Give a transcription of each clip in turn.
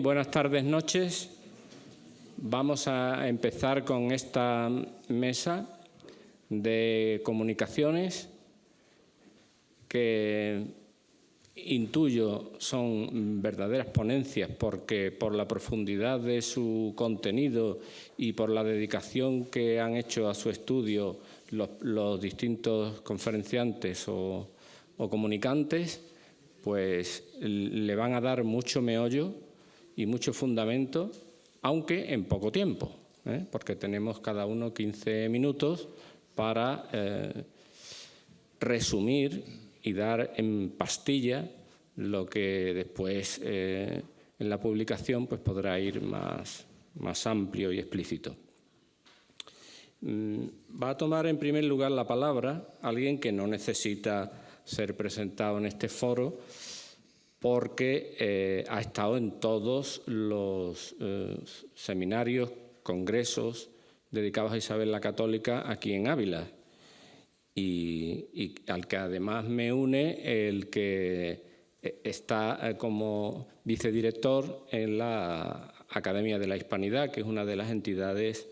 buenas tardes, noches. Vamos a empezar con esta mesa de comunicaciones que intuyo son verdaderas ponencias porque por la profundidad de su contenido y por la dedicación que han hecho a su estudio los distintos conferenciantes o comunicantes, pues le van a dar mucho meollo y mucho fundamento, aunque en poco tiempo, porque tenemos cada uno 15 minutos para resumir y dar en pastilla lo que después en la publicación pues podrá ir más amplio y explícito. Va a tomar en primer lugar la palabra alguien que no necesita ser presentado en este foro porque ha estado en todos los seminarios, congresos dedicados a Isabel la Católica aquí en Ávila y al que además me une el que está como vicedirector en la Academia de la Hispanidad, que es una de las entidades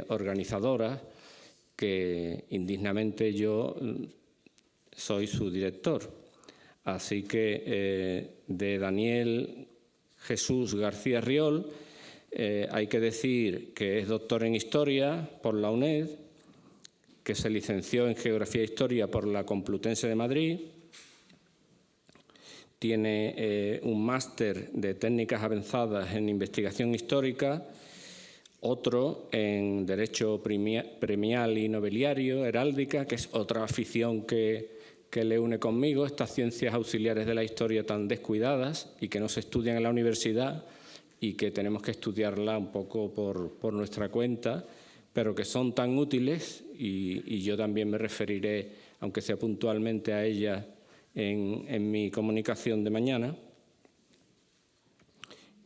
organizadoras que indignamente yo soy su director. Así que de Daniel Jesús García Riol hay que decir que es doctor en Historia por la UNED, que se licenció en Geografía e Historia por la Complutense de Madrid, tiene un máster de técnicas avanzadas en investigación histórica, otro en Derecho Premial y Nobiliario, Heráldica, que es otra afición que le une conmigo, estas ciencias auxiliares de la historia tan descuidadas y que no se estudian en la universidad y que tenemos que estudiarla un poco por nuestra cuenta, pero que son tan útiles y yo también me referiré, aunque sea puntualmente, a ellas en mi comunicación de mañana.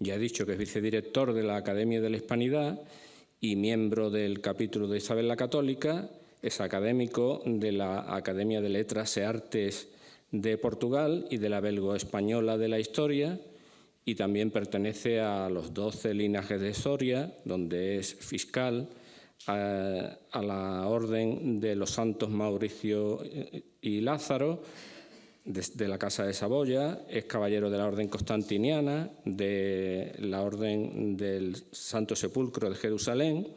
Ya he dicho que es vicedirector de la Academia de la Hispanidad y miembro del capítulo de Isabel la Católica. Es académico de la Academia de Letras e Artes de Portugal y de la Belgo-Española de la Historia, y también pertenece a los 12 linajes de Soria, donde es fiscal, a la Orden de los Santos Mauricio y Lázaro, de la Casa de Saboya, es caballero de la Orden Constantiniana, de la Orden del Santo Sepulcro de Jerusalén,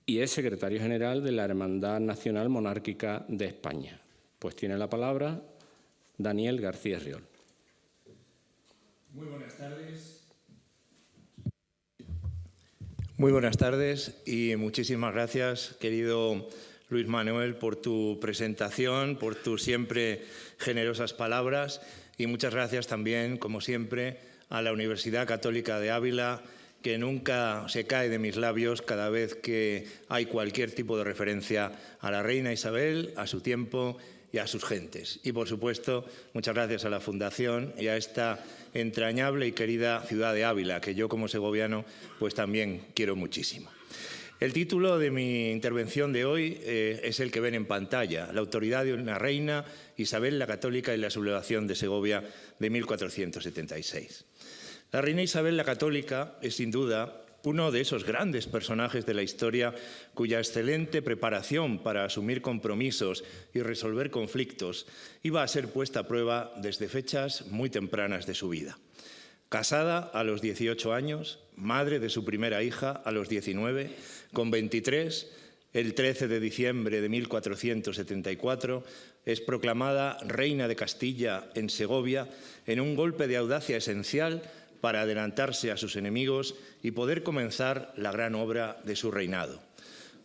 y es secretario general de la Hermandad Nacional Monárquica de España. Pues tiene la palabra Daniel García Riol. Muy buenas tardes. Muy buenas tardes y muchísimas gracias, querido Luis Manuel, por tu presentación, por tus siempre generosas palabras, y muchas gracias también, como siempre, a la Universidad Católica de Ávila, que nunca se cae de mis labios cada vez que hay cualquier tipo de referencia a la reina Isabel, a su tiempo y a sus gentes. Y, por supuesto, muchas gracias a la Fundación y a esta entrañable y querida ciudad de Ávila, que yo como segoviano pues también quiero muchísimo. El título de mi intervención de hoy es el que ven en pantalla: La autoridad de una reina, Isabel la Católica y la sublevación de Segovia de 1476. La reina Isabel la Católica es, sin duda, uno de esos grandes personajes de la historia cuya excelente preparación para asumir compromisos y resolver conflictos iba a ser puesta a prueba desde fechas muy tempranas de su vida. Casada a los 18 años, madre de su primera hija a los 19, con 23, el 13 de diciembre de 1474, es proclamada reina de Castilla en Segovia en un golpe de audacia esencial para adelantarse a sus enemigos y poder comenzar la gran obra de su reinado.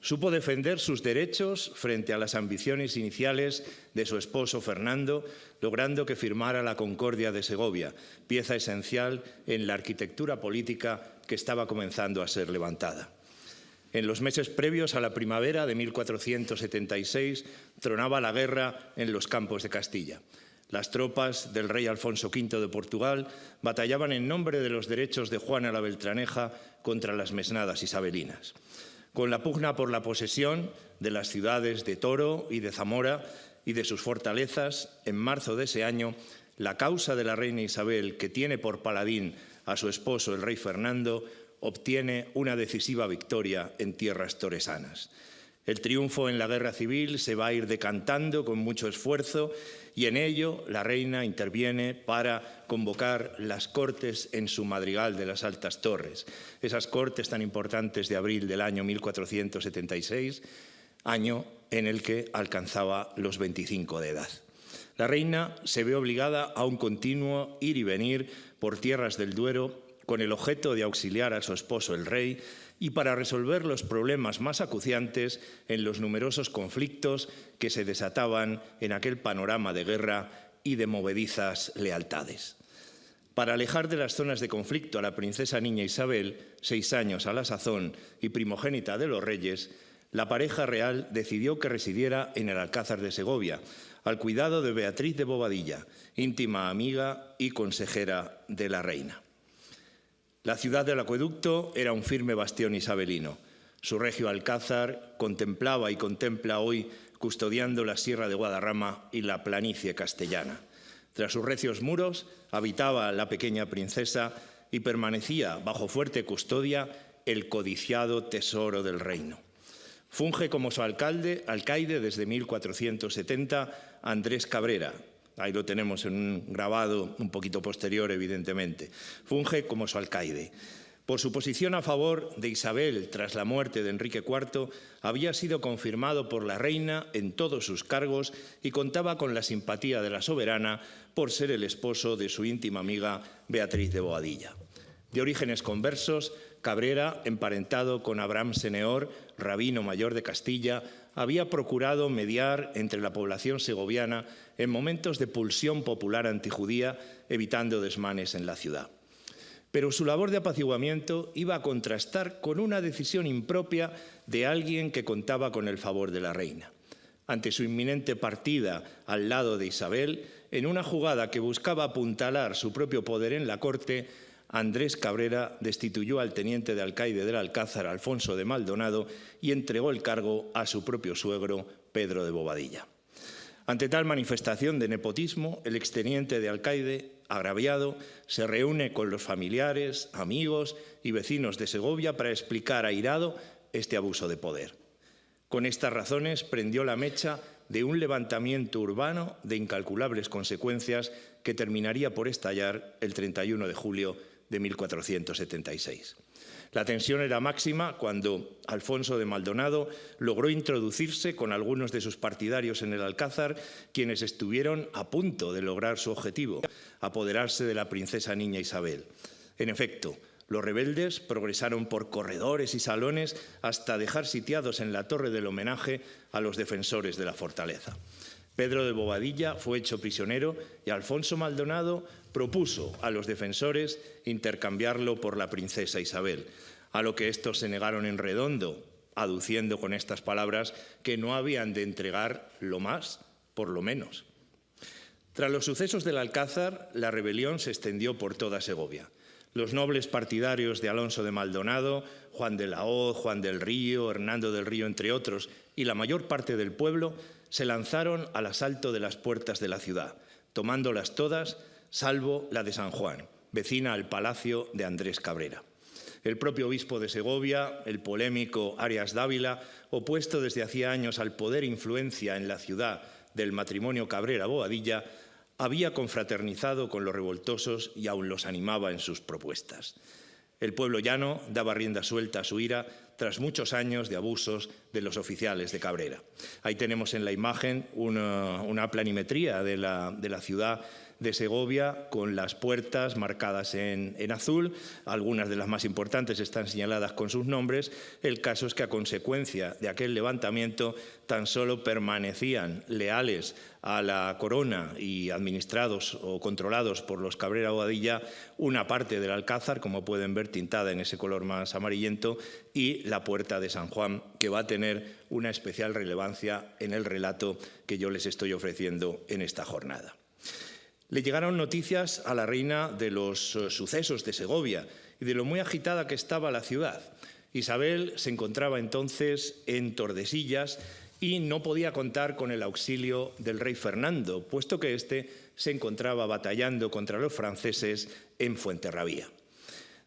Supo defender sus derechos frente a las ambiciones iniciales de su esposo Fernando, logrando que firmara la Concordia de Segovia, pieza esencial en la arquitectura política que estaba comenzando a ser levantada. En los meses previos a la primavera de 1476 tronaba la guerra en los campos de Castilla. Las tropas del rey Alfonso V de Portugal batallaban en nombre de los derechos de Juana la Beltraneja contra las mesnadas isabelinas. Con la pugna por la posesión de las ciudades de Toro y de Zamora y de sus fortalezas, en marzo de ese año, la causa de la reina Isabel, que tiene por paladín a su esposo, el rey Fernando, obtiene una decisiva victoria en tierras toresanas. El triunfo en la guerra civil se va a ir decantando con mucho esfuerzo y en ello la reina interviene para convocar las Cortes en su Madrigal de las Altas Torres. Esas Cortes tan importantes de abril del año 1476, año en el que alcanzaba los 25 de edad. La reina se ve obligada a un continuo ir y venir por tierras del Duero con el objeto de auxiliar a su esposo el rey y para resolver los problemas más acuciantes en los numerosos conflictos que se desataban en aquel panorama de guerra y de movedizas lealtades. Para alejar de las zonas de conflicto a la princesa niña Isabel, 6 años a la sazón y primogénita de los reyes, la pareja real decidió que residiera en el Alcázar de Segovia, al cuidado de Beatriz de Bobadilla, íntima amiga y consejera de la reina. La ciudad del acueducto era un firme bastión isabelino. Su regio alcázar contemplaba y contempla hoy custodiando la Sierra de Guadarrama y la planicie castellana. Tras sus recios muros habitaba la pequeña princesa y permanecía bajo fuerte custodia el codiciado tesoro del reino. Funge como su alcaide desde 1470 Andrés Cabrera. Ahí lo tenemos en un grabado un poquito posterior, evidentemente. Funge como su alcaide. Por su posición a favor de Isabel tras la muerte de Enrique IV, había sido confirmado por la reina en todos sus cargos y contaba con la simpatía de la soberana por ser el esposo de su íntima amiga Beatriz de Boadilla. De orígenes conversos, Cabrera, emparentado con Abraham Seneor, rabino mayor de Castilla, había procurado mediar entre la población segoviana en momentos de pulsión popular antijudía, evitando desmanes en la ciudad. Pero su labor de apaciguamiento iba a contrastar con una decisión impropia de alguien que contaba con el favor de la reina. Ante su inminente partida al lado de Isabel, en una jugada que buscaba apuntalar su propio poder en la corte, Andrés Cabrera destituyó al teniente de alcaide del Alcázar, Alfonso de Maldonado, y entregó el cargo a su propio suegro, Pedro de Bobadilla. Ante tal manifestación de nepotismo, el exteniente de alcaide, agraviado, se reúne con los familiares, amigos y vecinos de Segovia para explicar airado este abuso de poder. Con estas razones prendió la mecha de un levantamiento urbano de incalculables consecuencias que terminaría por estallar el 31 de julio de 1476. La tensión era máxima cuando Alfonso de Maldonado logró introducirse con algunos de sus partidarios en el Alcázar, quienes estuvieron a punto de lograr su objetivo, apoderarse de la princesa niña Isabel. En efecto, los rebeldes progresaron por corredores y salones hasta dejar sitiados en la torre del homenaje a los defensores de la fortaleza. Pedro de Bobadilla fue hecho prisionero y Alfonso Maldonado propuso a los defensores intercambiarlo por la princesa Isabel, a lo que estos se negaron en redondo, aduciendo con estas palabras que no habían de entregar lo más por lo menos. Tras los sucesos del Alcázar, la rebelión se extendió por toda Segovia. Los nobles partidarios de Alonso de Maldonado, Juan de la Hoz, Juan del Río, Hernando del Río, entre otros, y la mayor parte del pueblo, se lanzaron al asalto de las puertas de la ciudad, tomándolas todas, salvo la de San Juan, vecina al palacio de Andrés Cabrera. El propio obispo de Segovia, el polémico Arias Dávila, opuesto desde hacía años al poder e influencia en la ciudad del matrimonio Cabrera-Boadilla, había confraternizado con los revoltosos y aún los animaba en sus propuestas. El pueblo llano daba rienda suelta a su ira tras muchos años de abusos de los oficiales de Cabrera. Ahí tenemos en la imagen una planimetría de la ciudad de Segovia con las puertas marcadas en azul. Algunas de las más importantes están señaladas con sus nombres. El caso es que a consecuencia de aquel levantamiento tan solo permanecían leales a la corona y administrados o controlados por los Cabrera Boadilla una parte del Alcázar, como pueden ver tintada en ese color más amarillento, y la puerta de San Juan, que va a tener una especial relevancia en el relato que yo les estoy ofreciendo en esta jornada. Le llegaron noticias a la reina de los sucesos de Segovia y de lo muy agitada que estaba la ciudad. Isabel se encontraba entonces en Tordesillas y no podía contar con el auxilio del rey Fernando, puesto que éste se encontraba batallando contra los franceses en Fuenterrabía.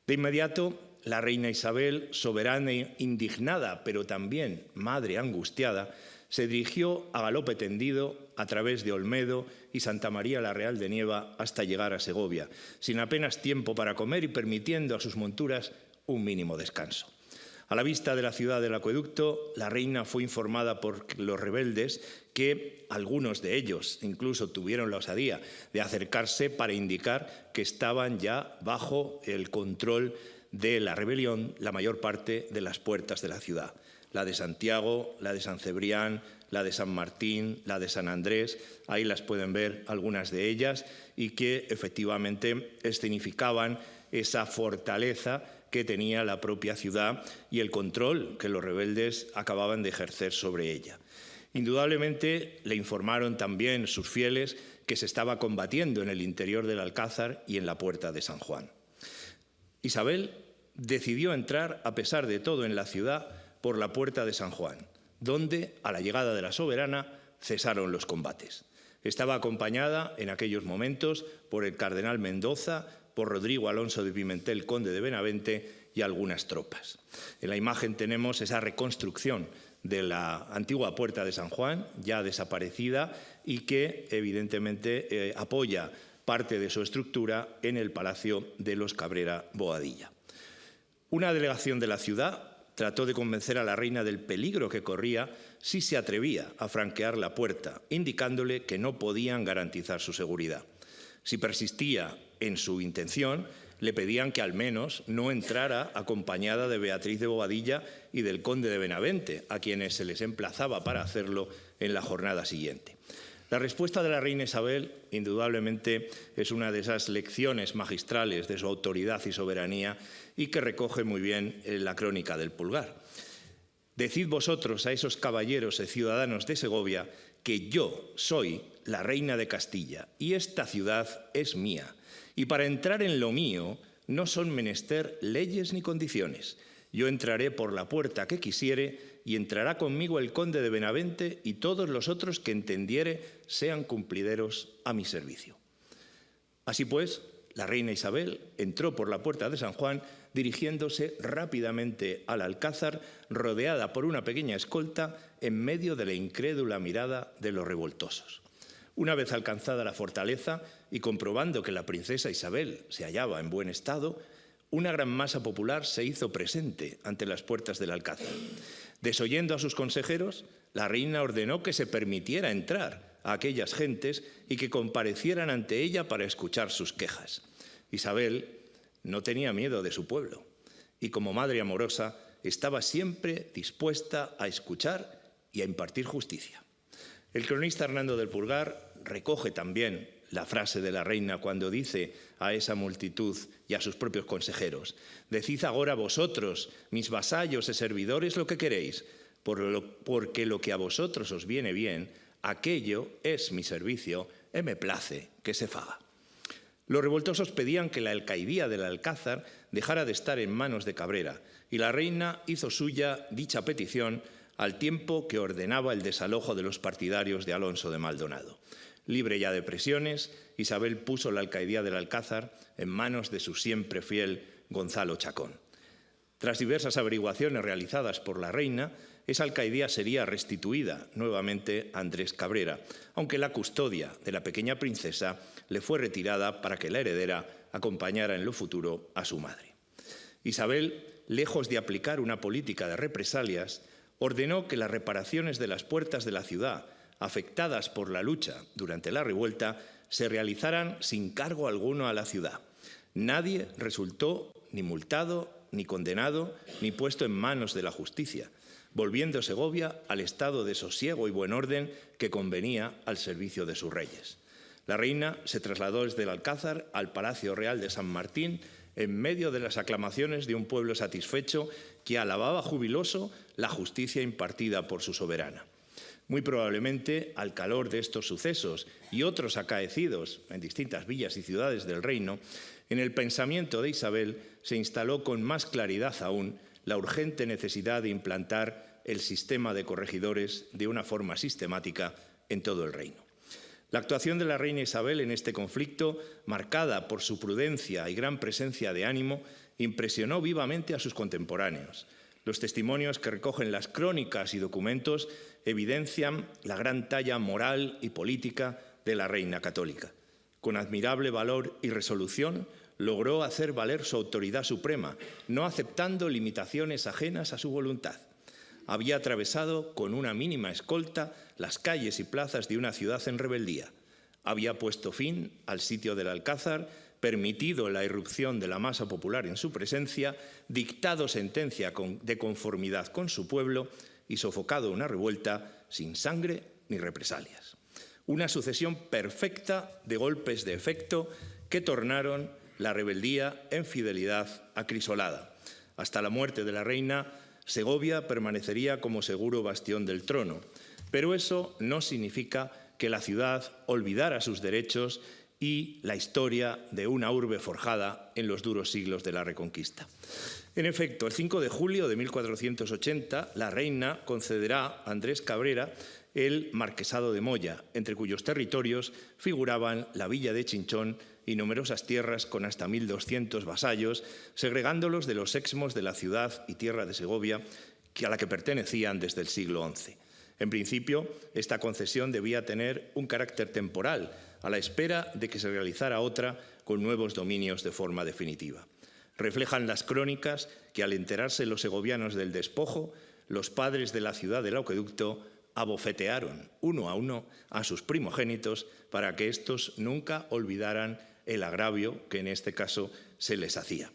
De inmediato, la reina Isabel, soberana e indignada, pero también madre angustiada, se dirigió a galope tendido a través de Olmedo y Santa María la Real de Nieva hasta llegar a Segovia, sin apenas tiempo para comer y permitiendo a sus monturas un mínimo descanso. A la vista de la ciudad del acueducto, la reina fue informada por los rebeldes que algunos de ellos incluso tuvieron la osadía de acercarse para indicar que estaban ya bajo el control de la rebelión la mayor parte de las puertas de la ciudad. La de Santiago, la de San Cebrián, la de San Martín, la de San Andrés, ahí las pueden ver algunas de ellas, y que efectivamente escenificaban esa fortaleza que tenía la propia ciudad y el control que los rebeldes acababan de ejercer sobre ella. Indudablemente le informaron también sus fieles que se estaba combatiendo en el interior del Alcázar y en la puerta de San Juan. Isabel decidió entrar, a pesar de todo, en la ciudad por la puerta de San Juan, donde, a la llegada de la soberana, cesaron los combates. Estaba acompañada en aquellos momentos por el cardenal Mendoza, por Rodrigo Alonso de Pimentel, conde de Benavente, y algunas tropas. En la imagen tenemos esa reconstrucción de la antigua puerta de San Juan, ya desaparecida, y que evidentemente apoya parte de su estructura en el Palacio de los Cabrera Boadilla. Una delegación de la ciudad trató de convencer a la reina del peligro que corría si se atrevía a franquear la puerta, indicándole que no podían garantizar su seguridad. Si persistía en su intención, le pedían que al menos no entrara acompañada de Beatriz de Bobadilla y del conde de Benavente, a quienes se les emplazaba para hacerlo en la jornada siguiente. La respuesta de la reina Isabel, indudablemente, es una de esas lecciones magistrales de su autoridad y soberanía y que recoge muy bien la crónica del Pulgar. Decid vosotros a esos caballeros y ciudadanos de Segovia que yo soy la reina de Castilla y esta ciudad es mía. Y para entrar en lo mío no son menester leyes ni condiciones. Yo entraré por la puerta que quisiere y entrará conmigo el conde de Benavente y todos los otros que entendiere sean cumplideros a mi servicio. Así pues, la reina Isabel entró por la puerta de San Juan dirigiéndose rápidamente al Alcázar, rodeada por una pequeña escolta en medio de la incrédula mirada de los revoltosos. Una vez alcanzada la fortaleza y comprobando que la princesa Isabel se hallaba en buen estado, una gran masa popular se hizo presente ante las puertas del Alcázar. Desoyendo a sus consejeros, la reina ordenó que se permitiera entrar a aquellas gentes y que comparecieran ante ella para escuchar sus quejas. Isabel no tenía miedo de su pueblo y, como madre amorosa, estaba siempre dispuesta a escuchar y a impartir justicia. El cronista Hernando del Pulgar recoge también la frase de la reina cuando dice a esa multitud y a sus propios consejeros: «Decid agora vosotros, mis vasallos y servidores, lo que queréis, porque lo que a vosotros os viene bien, aquello es mi servicio, e me place que se faga». Los revoltosos pedían que la alcaidía del Alcázar dejara de estar en manos de Cabrera, y la reina hizo suya dicha petición al tiempo que ordenaba el desalojo de los partidarios de Alonso de Maldonado. Libre ya de presiones, Isabel puso la alcaidía del Alcázar en manos de su siempre fiel Gonzalo Chacón. Tras diversas averiguaciones realizadas por la reina, esa alcaidía sería restituida nuevamente a Andrés Cabrera, aunque la custodia de la pequeña princesa le fue retirada para que la heredera acompañara en lo futuro a su madre. Isabel, lejos de aplicar una política de represalias, ordenó que las reparaciones de las puertas de la ciudad afectadas por la lucha durante la revuelta se realizaran sin cargo alguno a la ciudad. Nadie resultó ni multado, ni condenado, ni puesto en manos de la justicia, volviendo Segovia al estado de sosiego y buen orden que convenía al servicio de sus reyes. La reina se trasladó desde el Alcázar al Palacio Real de San Martín en medio de las aclamaciones de un pueblo satisfecho que alababa jubiloso la justicia impartida por su soberana. Muy probablemente, al calor de estos sucesos y otros acaecidos en distintas villas y ciudades del reino, en el pensamiento de Isabel se instaló con más claridad aún la urgente necesidad de implantar el sistema de corregidores de una forma sistemática en todo el reino. La actuación de la reina Isabel en este conflicto, marcada por su prudencia y gran presencia de ánimo, impresionó vivamente a sus contemporáneos. Los testimonios que recogen las crónicas y documentos evidencian la gran talla moral y política de la reina católica. Con admirable valor y resolución, logró hacer valer su autoridad suprema, no aceptando limitaciones ajenas a su voluntad. Había atravesado con una mínima escolta las calles y plazas de una ciudad en rebeldía. Había puesto fin al sitio del Alcázar, permitido la irrupción de la masa popular en su presencia, dictado sentencia de conformidad con su pueblo y sofocado una revuelta sin sangre ni represalias. Una sucesión perfecta de golpes de efecto que tornaron la rebeldía en fidelidad acrisolada. Hasta la muerte de la reina, Segovia permanecería como seguro bastión del trono, pero eso no significa que la ciudad olvidara sus derechos y la historia de una urbe forjada en los duros siglos de la Reconquista. En efecto, el 5 de julio de 1480, la reina concederá a Andrés Cabrera el Marquesado de Moya, entre cuyos territorios figuraban la villa de Chinchón y numerosas tierras con hasta 1.200 vasallos, segregándolos de los exmos de la ciudad y tierra de Segovia, a la que pertenecían desde el siglo XI. En principio, esta concesión debía tener un carácter temporal, a la espera de que se realizara otra con nuevos dominios de forma definitiva. Reflejan las crónicas que, al enterarse los segovianos del despojo, los padres de la ciudad del acueducto abofetearon uno a sus primogénitos para que éstos nunca olvidaran el agravio que en este caso se les hacía.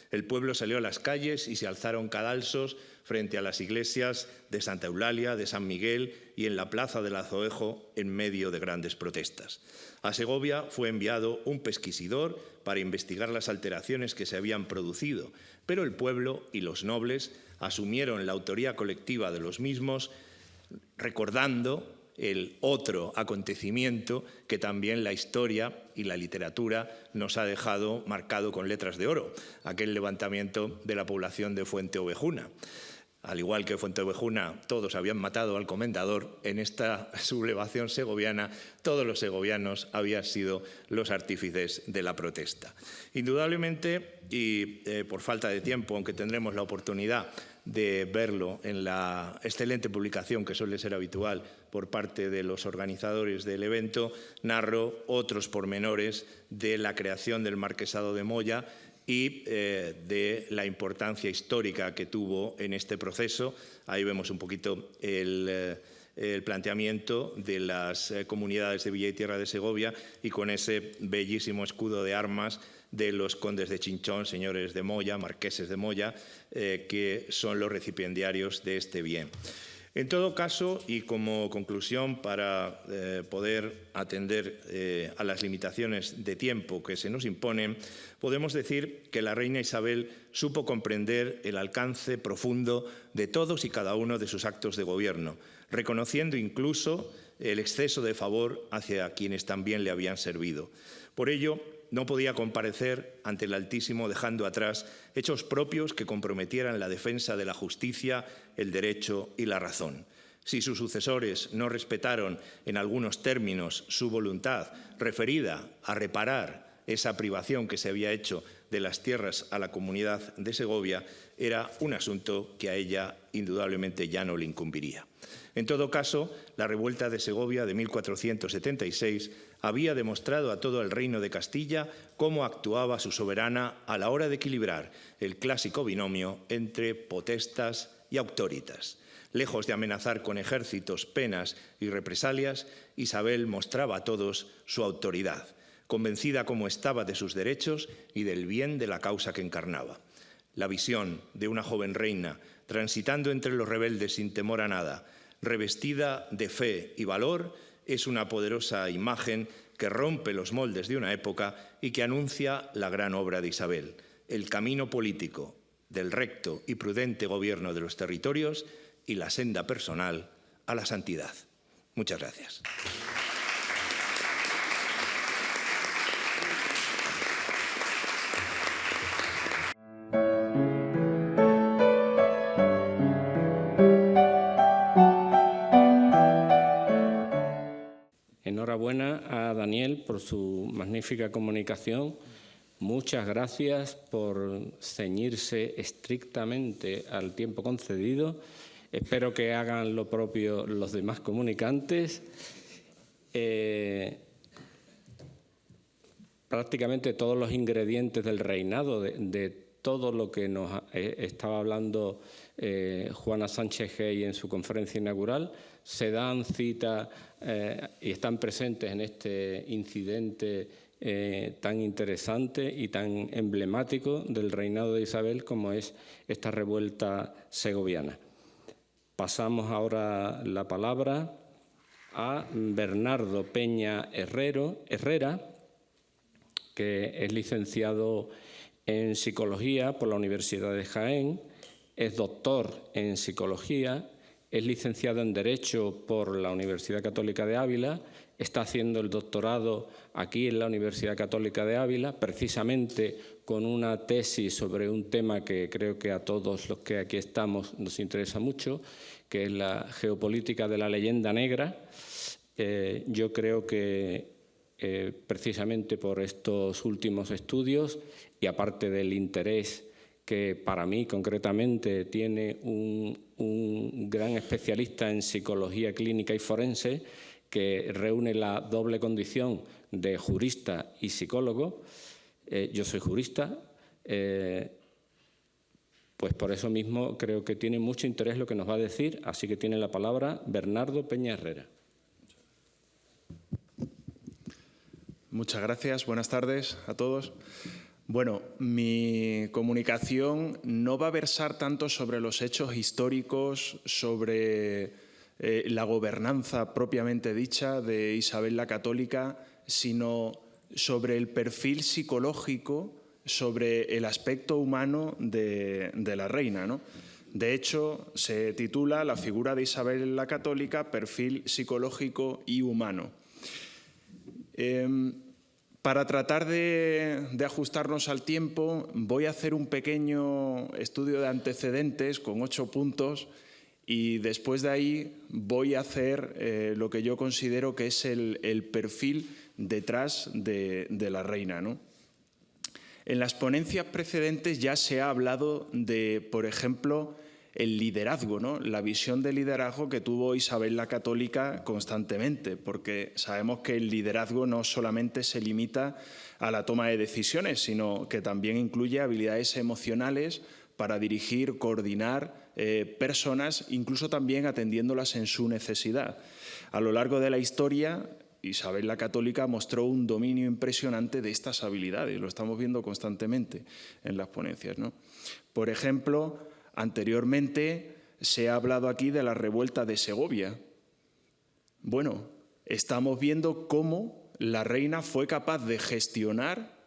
El pueblo salió a las calles y se alzaron cadalsos frente a las iglesias de Santa Eulalia, de San Miguel y en la plaza del Azoejo en medio de grandes protestas. A Segovia fue enviado un pesquisidor para investigar las alteraciones que se habían producido, pero el pueblo y los nobles asumieron la autoría colectiva de los mismos, recordando el otro acontecimiento que también la historia y la literatura nos ha dejado marcado con letras de oro, aquel levantamiento de la población de Fuenteovejuna. Al igual que Fuenteovejuna todos habían matado al comendador, en esta sublevación segoviana todos los segovianos habían sido los artífices de la protesta. Indudablemente, y por falta de tiempo, aunque tendremos la oportunidad de verlo en la excelente publicación que suele ser habitual por parte de los organizadores del evento, narro otros pormenores de la creación del Marquesado de Moya y de la importancia histórica que tuvo en este proceso. Ahí vemos un poquito el planteamiento de las comunidades de Villa y Tierra de Segovia y con ese bellísimo escudo de armas de los condes de Chinchón, señores de Moya, marqueses de Moya, que son los recipiendarios de este bien. En todo caso, y como conclusión para poder atender a las limitaciones de tiempo que se nos imponen, podemos decir que la reina Isabel supo comprender el alcance profundo de todos y cada uno de sus actos de gobierno, reconociendo incluso el exceso de favor hacia quienes también le habían servido. Por ello, no podía comparecer ante el Altísimo dejando atrás hechos propios que comprometieran la defensa de la justicia, el derecho y la razón. Si sus sucesores no respetaron en algunos términos su voluntad referida a reparar esa privación que se había hecho de las tierras a la comunidad de Segovia, era un asunto que a ella indudablemente ya no le incumbiría. En todo caso, la revuelta de Segovia de 1476 había demostrado a todo el reino de Castilla cómo actuaba su soberana a la hora de equilibrar el clásico binomio entre potestas y auctoritas. Lejos de amenazar con ejércitos, penas y represalias, Isabel mostraba a todos su autoridad, convencida como estaba de sus derechos y del bien de la causa que encarnaba. La visión de una joven reina transitando entre los rebeldes sin temor a nada, revestida de fe y valor, es una poderosa imagen que rompe los moldes de una época y que anuncia la gran obra de Isabel, el camino político del recto y prudente gobierno de los territorios y la senda personal a la santidad. Muchas gracias. Enhorabuena a Daniel por su magnífica comunicación, Muchas gracias por ceñirse estrictamente al tiempo concedido. Espero que hagan lo propio los demás comunicantes. Prácticamente todos los ingredientes del reinado, de todo lo que nos estaba hablando Juana Sánchez Gey en su conferencia inaugural, se dan cita y están presentes en este incidente tan interesante y tan emblemático del reinado de Isabel como es esta revuelta segoviana. Pasamos ahora la palabra a Bernardo Peña Herrera, que es licenciado en Psicología por la Universidad de Jaén, es doctor en Psicología, es licenciado en Derecho por la Universidad Católica de Ávila, está haciendo el doctorado aquí en la Universidad Católica de Ávila, precisamente con una tesis sobre un tema que creo que a todos los que aquí estamos nos interesa mucho, que es la geopolítica de la leyenda negra. Yo creo que precisamente por estos últimos estudios y aparte del interés que para mí concretamente tiene un gran especialista en psicología clínica y forense que reúne la doble condición de jurista y psicólogo. Yo soy jurista, pues por eso mismo creo que tiene mucho interés lo que nos va a decir, así que tiene la palabra Bernardo Peña Herrera. Muchas gracias, buenas tardes a todos. Bueno, mi comunicación no va a versar tanto sobre los hechos históricos, sobre la gobernanza propiamente dicha de Isabel la Católica, sino sobre el perfil psicológico, sobre el aspecto humano de la reina, ¿no? De hecho, se titula La figura de Isabel la Católica, perfil psicológico y humano. Para tratar de ajustarnos al tiempo, voy a hacer un pequeño estudio de antecedentes con 8 puntos y después de ahí voy a hacer lo que yo considero que es el perfil detrás de la reina, ¿no? En las ponencias precedentes ya se ha hablado de, por ejemplo, el liderazgo, ¿no? La visión de liderazgo que tuvo Isabel la Católica constantemente, porque sabemos que el liderazgo no solamente se limita a la toma de decisiones, sino que también incluye habilidades emocionales para dirigir, coordinar personas, incluso también atendiéndolas en su necesidad. A lo largo de la historia, Isabel la Católica mostró un dominio impresionante de estas habilidades, lo estamos viendo constantemente en las ponencias, ¿no? Por ejemplo, anteriormente se ha hablado aquí de la revuelta de Segovia. Bueno, estamos viendo cómo la reina fue capaz de gestionar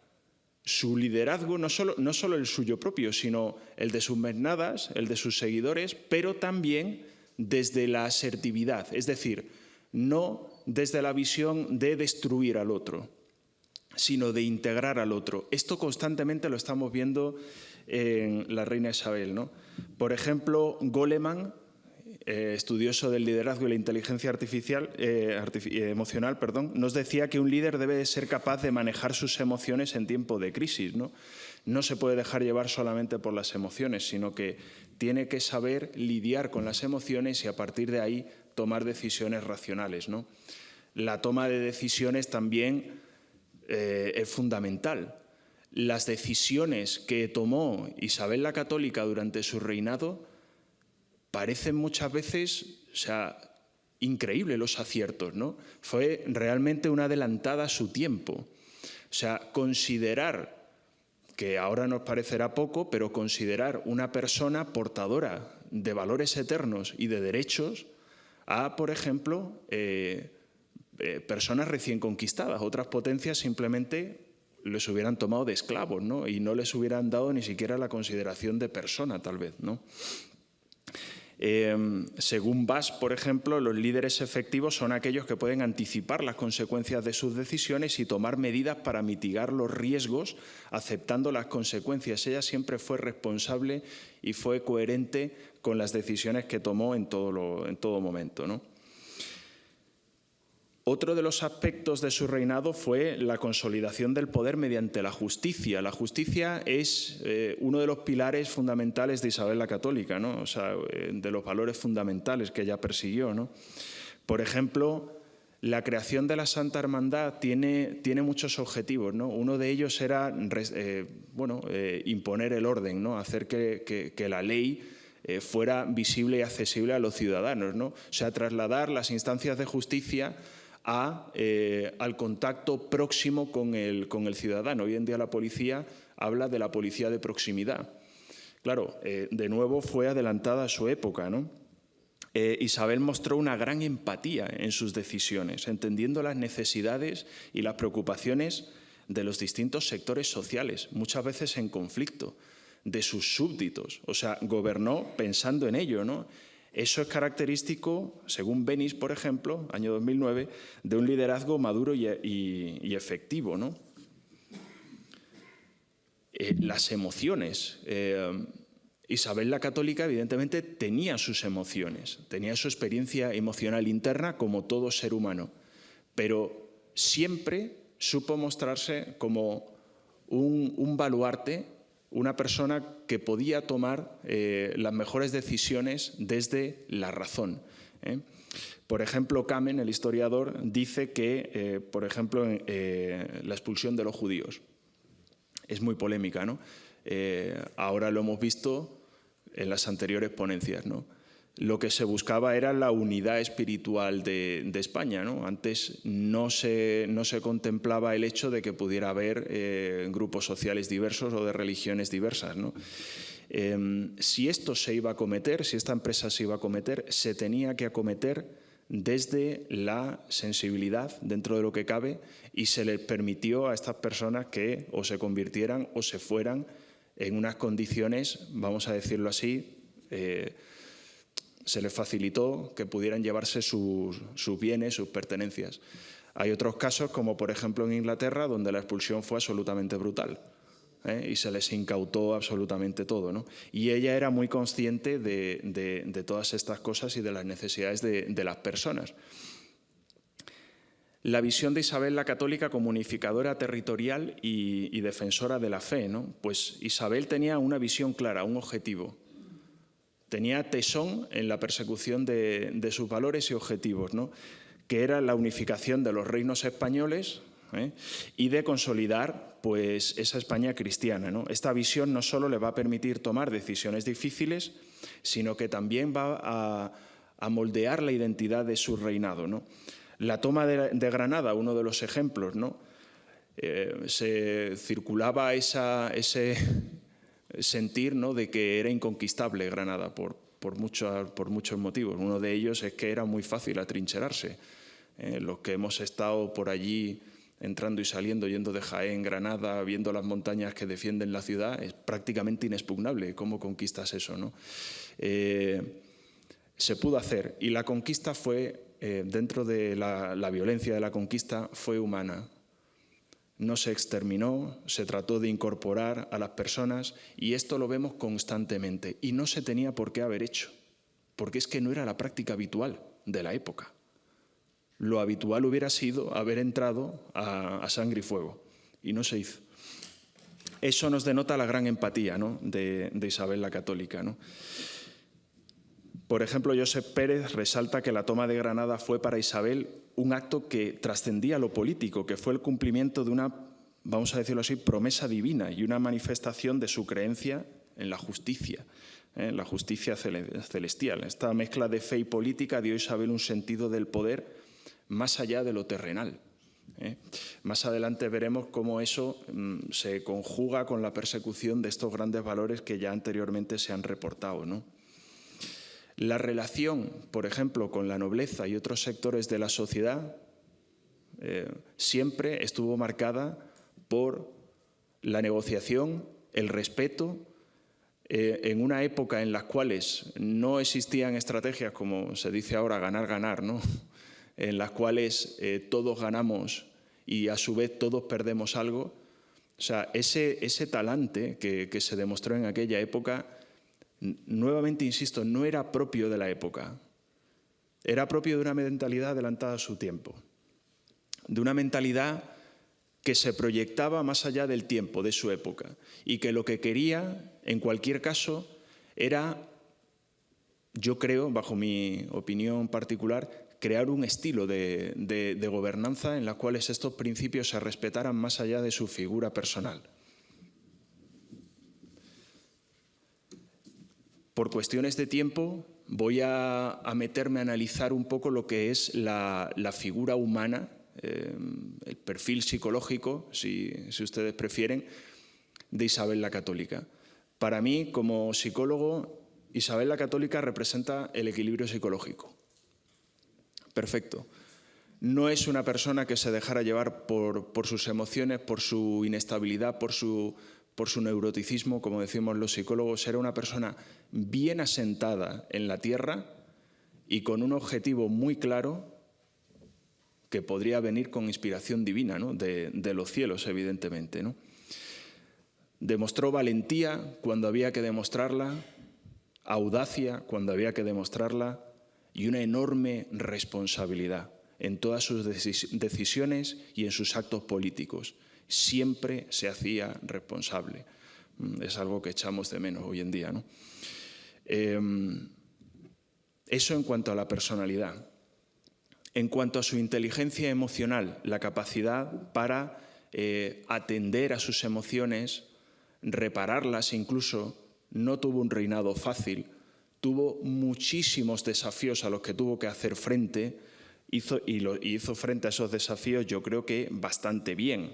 su liderazgo, no solo el suyo propio, sino el de sus mernadas, el de sus seguidores, pero también desde la asertividad, es decir, no desde la visión de destruir al otro, sino de integrar al otro. Esto constantemente lo estamos viendo en la reina Isabel, ¿no? Por ejemplo, Goleman, estudioso del liderazgo y la inteligencia emocional, nos decía que un líder debe de ser capaz de manejar sus emociones en tiempo de crisis, ¿no? No se puede dejar llevar solamente por las emociones, sino que tiene que saber lidiar con las emociones y a partir de ahí tomar decisiones racionales, ¿no? La toma de decisiones también es fundamental. Las decisiones que tomó Isabel la Católica durante su reinado parecen muchas veces, increíbles los aciertos, ¿no? Fue realmente una adelantada a su tiempo. O sea, considerar, que ahora nos parecerá poco, pero considerar una persona portadora de valores eternos y de derechos a, por ejemplo, personas recién conquistadas. Otras potencias simplemente les hubieran tomado de esclavos, ¿no? Y no les hubieran dado ni siquiera la consideración de persona, tal vez, ¿no? Según Bass, por ejemplo, los líderes efectivos son aquellos que pueden anticipar las consecuencias de sus decisiones y tomar medidas para mitigar los riesgos, aceptando las consecuencias. Ella siempre fue responsable y fue coherente con las decisiones que tomó en todo momento, ¿no? Otro de los aspectos de su reinado fue la consolidación del poder mediante la justicia. La justicia es uno de los pilares fundamentales de Isabel la Católica, ¿no? O sea, de los valores fundamentales que ella persiguió, ¿no? Por ejemplo, la creación de la Santa Hermandad tiene muchos objetivos, ¿no? Uno de ellos era imponer el orden, ¿no? Hacer que la ley fuera visible y accesible a los ciudadanos, ¿no? O sea, trasladar las instancias de justicia al contacto próximo con el ciudadano. Hoy en día la policía habla de la policía de proximidad. Claro, de nuevo fue adelantada a su época, ¿no? Isabel mostró una gran empatía en sus decisiones, entendiendo las necesidades y las preocupaciones de los distintos sectores sociales, muchas veces en conflicto, de sus súbditos. O sea, gobernó pensando en ello, ¿no? Eso es característico, según Benis, por ejemplo, año 2009, de un liderazgo maduro y efectivo, ¿no? Las emociones. Isabel la Católica, evidentemente, tenía sus emociones, tenía su experiencia emocional interna como todo ser humano, pero siempre supo mostrarse como un baluarte, una persona que podía tomar las mejores decisiones desde la razón. Por ejemplo, Kamen, el historiador, dice que, por ejemplo, la expulsión de los judíos es muy polémica, ¿no? Ahora lo hemos visto en las anteriores ponencias, ¿no? Lo que se buscaba era la unidad espiritual de España, ¿no? Antes no se contemplaba el hecho de que pudiera haber grupos sociales diversos o de religiones diversas, ¿no? Si esto se iba a acometer, si esta empresa se iba a acometer, se tenía que acometer desde la sensibilidad dentro de lo que cabe, y se les permitió a estas personas que o se convirtieran o se fueran en unas condiciones, vamos a decirlo así, se les facilitó que pudieran llevarse sus bienes, sus pertenencias. Hay otros casos, como por ejemplo en Inglaterra, donde la expulsión fue absolutamente brutal, y se les incautó absolutamente todo, ¿no? Y ella era muy consciente de todas estas cosas y de las necesidades de las personas. La visión de Isabel la Católica como unificadora territorial y defensora de la fe, ¿no? Pues Isabel tenía una visión clara, un objetivo. Tenía tesón en la persecución de sus valores y objetivos, ¿no? Que era la unificación de los reinos españoles, y de consolidar pues, esa España cristiana, ¿no? Esta visión no solo le va a permitir tomar decisiones difíciles, sino que también va a moldear la identidad de su reinado, ¿no? La toma de Granada, uno de los ejemplos, ¿no? Se circulaba ese sentir, ¿no?, de que era inconquistable Granada por muchos motivos. Uno de ellos es que era muy fácil atrincherarse. Los que hemos estado por allí entrando y saliendo, yendo de Jaén, Granada, viendo las montañas que defienden la ciudad, es prácticamente inexpugnable. ¿Cómo conquistas eso, no? Se pudo hacer, y la conquista fue, dentro de la violencia de la conquista, fue humana. No se exterminó, se trató de incorporar a las personas, y esto lo vemos constantemente. Y no se tenía por qué haber hecho, porque es que no era la práctica habitual de la época. Lo habitual hubiera sido haber entrado a sangre y fuego, y no se hizo. Eso nos denota la gran empatía, ¿no?, de Isabel la Católica, ¿no? Por ejemplo, Josep Pérez resalta que la toma de Granada fue para Isabel un acto que trascendía lo político, que fue el cumplimiento de una, vamos a decirlo así, promesa divina y una manifestación de su creencia en la justicia celestial. Esta mezcla de fe y política dio a Isabel un sentido del poder más allá de lo terrenal. Más adelante veremos cómo eso se conjuga con la persecución de estos grandes valores que ya anteriormente se han reportado, ¿no? La relación, por ejemplo, con la nobleza y otros sectores de la sociedad siempre estuvo marcada por la negociación, el respeto, en una época en las cuales no existían estrategias, como se dice ahora, ganar, ¿no?, en las cuales todos ganamos y a su vez todos perdemos algo. O sea, ese talante que se demostró en aquella época, nuevamente insisto, no era propio de la época, era propio de una mentalidad adelantada a su tiempo. de una mentalidad que se proyectaba más allá del tiempo, de su época, y que lo que quería, en cualquier caso, era, yo creo, bajo mi opinión particular, crear un estilo de gobernanza en la cual estos principios se respetaran más allá de su figura personal. Por cuestiones de tiempo, voy a meterme a analizar un poco lo que es la figura humana, el perfil psicológico, si ustedes prefieren, de Isabel la Católica. Para mí, como psicólogo, Isabel la Católica representa el equilibrio psicológico. Perfecto. No es una persona que se dejara llevar por sus emociones, por su inestabilidad, por su neuroticismo, como decimos los psicólogos. Era una persona bien asentada en la tierra y con un objetivo muy claro que podría venir con inspiración divina, ¿no? de los cielos, evidentemente, ¿no? Demostró valentía cuando había que demostrarla, audacia cuando había que demostrarla y una enorme responsabilidad en todas sus decisiones y en sus actos políticos. Siempre se hacía responsable. Es algo que echamos de menos hoy en día, ¿no? Eso en cuanto a la personalidad. En cuanto a su inteligencia emocional, la capacidad para atender a sus emociones, repararlas incluso, no tuvo un reinado fácil, tuvo muchísimos desafíos a los que tuvo que hacer frente, hizo frente a esos desafíos yo creo que bastante bien.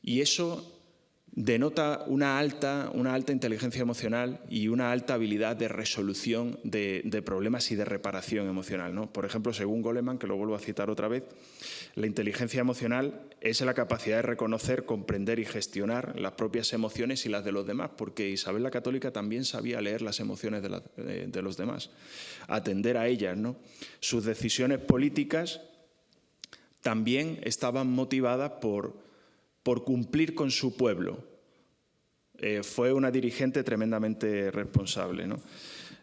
Y eso denota una alta inteligencia emocional y una alta habilidad de resolución de problemas y de reparación emocional, ¿no? Por ejemplo, según Goleman, que lo vuelvo a citar otra vez, la inteligencia emocional es la capacidad de reconocer, comprender y gestionar las propias emociones y las de los demás, porque Isabel la Católica también sabía leer las emociones de los demás, atender a ellas, ¿no? Sus decisiones políticas también estaban motivadas por cumplir con su pueblo. Fue una dirigente tremendamente responsable, ¿no?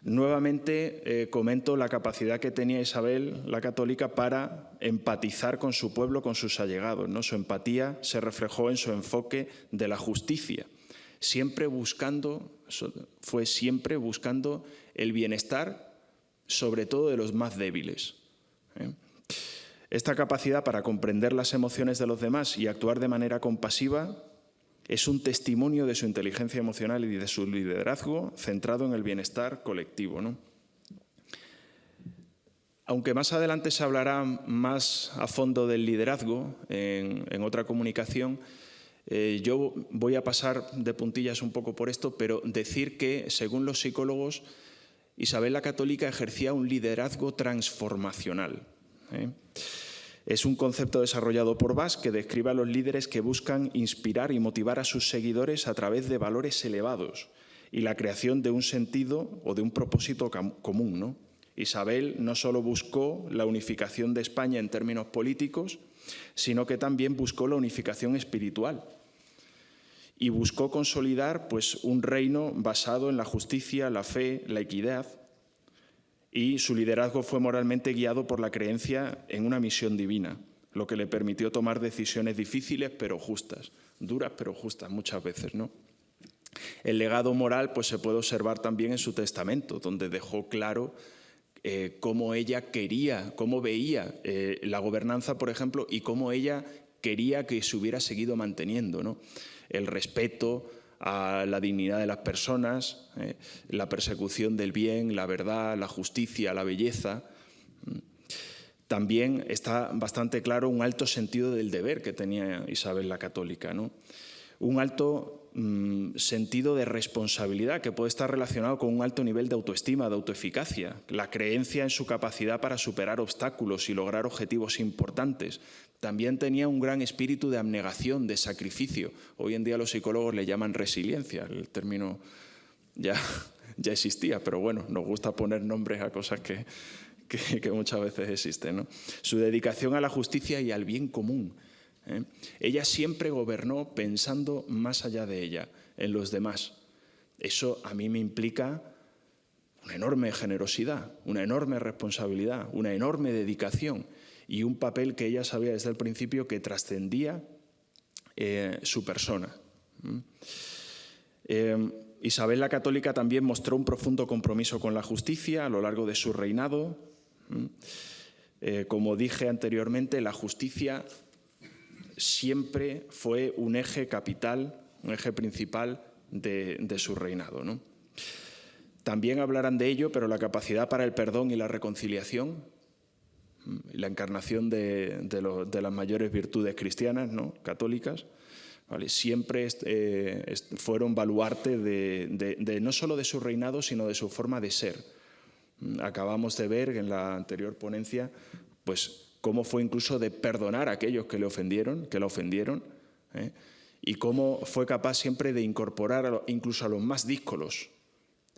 Nuevamente comento la capacidad que tenía Isabel la Católica para empatizar con su pueblo, con sus allegados, ¿no? Su empatía se reflejó en su enfoque de la justicia, fue siempre buscando el bienestar, sobre todo de los más débiles. Esta capacidad para comprender las emociones de los demás y actuar de manera compasiva es un testimonio de su inteligencia emocional y de su liderazgo centrado en el bienestar colectivo, ¿no? Aunque más adelante se hablará más a fondo del liderazgo en otra comunicación, yo voy a pasar de puntillas un poco por esto, pero decir que, según los psicólogos, Isabel la Católica ejercía un liderazgo transformacional. Es un concepto desarrollado por Bass que describe a los líderes que buscan inspirar y motivar a sus seguidores a través de valores elevados y la creación de un sentido o de un propósito común, ¿no? Isabel no solo buscó la unificación de España en términos políticos, sino que también buscó la unificación espiritual y buscó consolidar pues, un reino basado en la justicia, la fe, la equidad. Y su liderazgo fue moralmente guiado por la creencia en una misión divina, lo que le permitió tomar decisiones difíciles pero justas, duras pero justas muchas veces, ¿no? El legado moral pues, se puede observar también en su testamento, donde dejó claro cómo ella quería, cómo veía la gobernanza, por ejemplo, y cómo ella quería que se hubiera seguido manteniendo, ¿no? El respeto a la dignidad de las personas, la persecución del bien, la verdad, la justicia, la belleza. También está bastante claro un alto sentido del deber que tenía Isabel la Católica, ¿no? Un alto sentido de responsabilidad que puede estar relacionado con un alto nivel de autoestima, de autoeficacia, la creencia en su capacidad para superar obstáculos y lograr objetivos importantes. También tenía un gran espíritu de abnegación, de sacrificio. Hoy en día los psicólogos le llaman resiliencia, el término ya existía, pero bueno, nos gusta poner nombres a cosas que muchas veces existen, ¿no? Su dedicación a la justicia y al bien común. Ella siempre gobernó pensando más allá de ella, en los demás. Eso a mí me implica una enorme generosidad, una enorme responsabilidad, una enorme dedicación y un papel que ella sabía desde el principio que trascendía su persona. Isabel la Católica también mostró un profundo compromiso con la justicia a lo largo de su reinado. Como dije anteriormente, la justicia siempre fue un eje capital, un eje principal de su reinado, ¿no? También hablarán de ello, pero la capacidad para el perdón y la reconciliación, la encarnación de las mayores virtudes cristianas, ¿no?, católicas, ¿vale?, siempre fueron baluarte no solo de su reinado, sino de su forma de ser. Acabamos de ver en la anterior ponencia pues, cómo fue incluso de perdonar a aquellos que la ofendieron, y cómo fue capaz siempre de incorporar incluso a los más díscolos,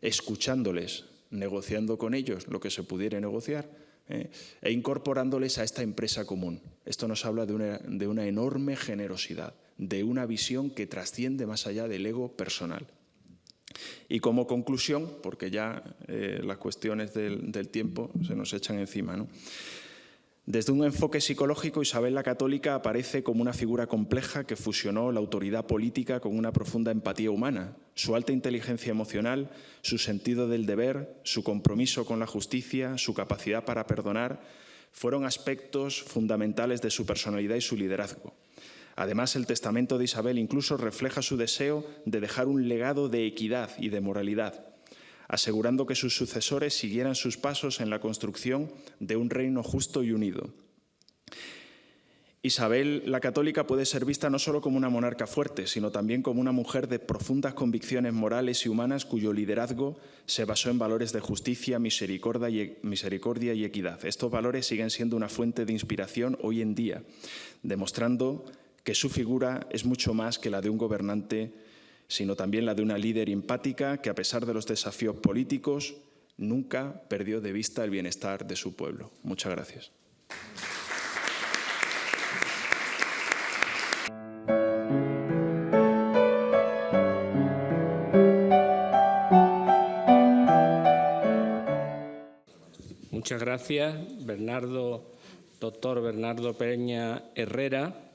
escuchándoles, negociando con ellos lo que se pudiera negociar, e incorporándoles a esta empresa común. Esto nos habla de una enorme generosidad, de una visión que trasciende más allá del ego personal. Y como conclusión, porque ya las cuestiones del tiempo se nos echan encima, ¿no?, desde un enfoque psicológico, Isabel la Católica aparece como una figura compleja que fusionó la autoridad política con una profunda empatía humana. Su alta inteligencia emocional, su sentido del deber, su compromiso con la justicia, su capacidad para perdonar, fueron aspectos fundamentales de su personalidad y su liderazgo. Además, el testamento de Isabel incluso refleja su deseo de dejar un legado de equidad y de moralidad, asegurando que sus sucesores siguieran sus pasos en la construcción de un reino justo y unido. Isabel la Católica puede ser vista no solo como una monarca fuerte, sino también como una mujer de profundas convicciones morales y humanas cuyo liderazgo se basó en valores de justicia, misericordia y equidad. Estos valores siguen siendo una fuente de inspiración hoy en día, demostrando que su figura es mucho más que la de un gobernante, sino también la de una líder empática que, a pesar de los desafíos políticos, nunca perdió de vista el bienestar de su pueblo. Muchas gracias. Muchas gracias, doctor Bernardo Peña Herrera.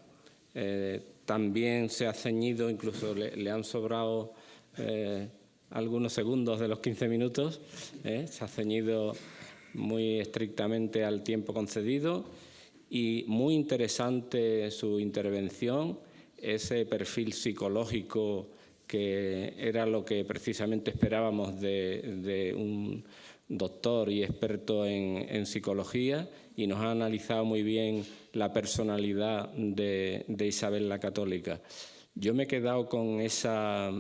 También se ha ceñido, incluso le han sobrado algunos segundos de los 15 minutos, se ha ceñido muy estrictamente al tiempo concedido, y muy interesante su intervención, ese perfil psicológico que era lo que precisamente esperábamos de un doctor y experto en psicología, y nos ha analizado muy bien la personalidad de Isabel la Católica. Yo me he quedado con esa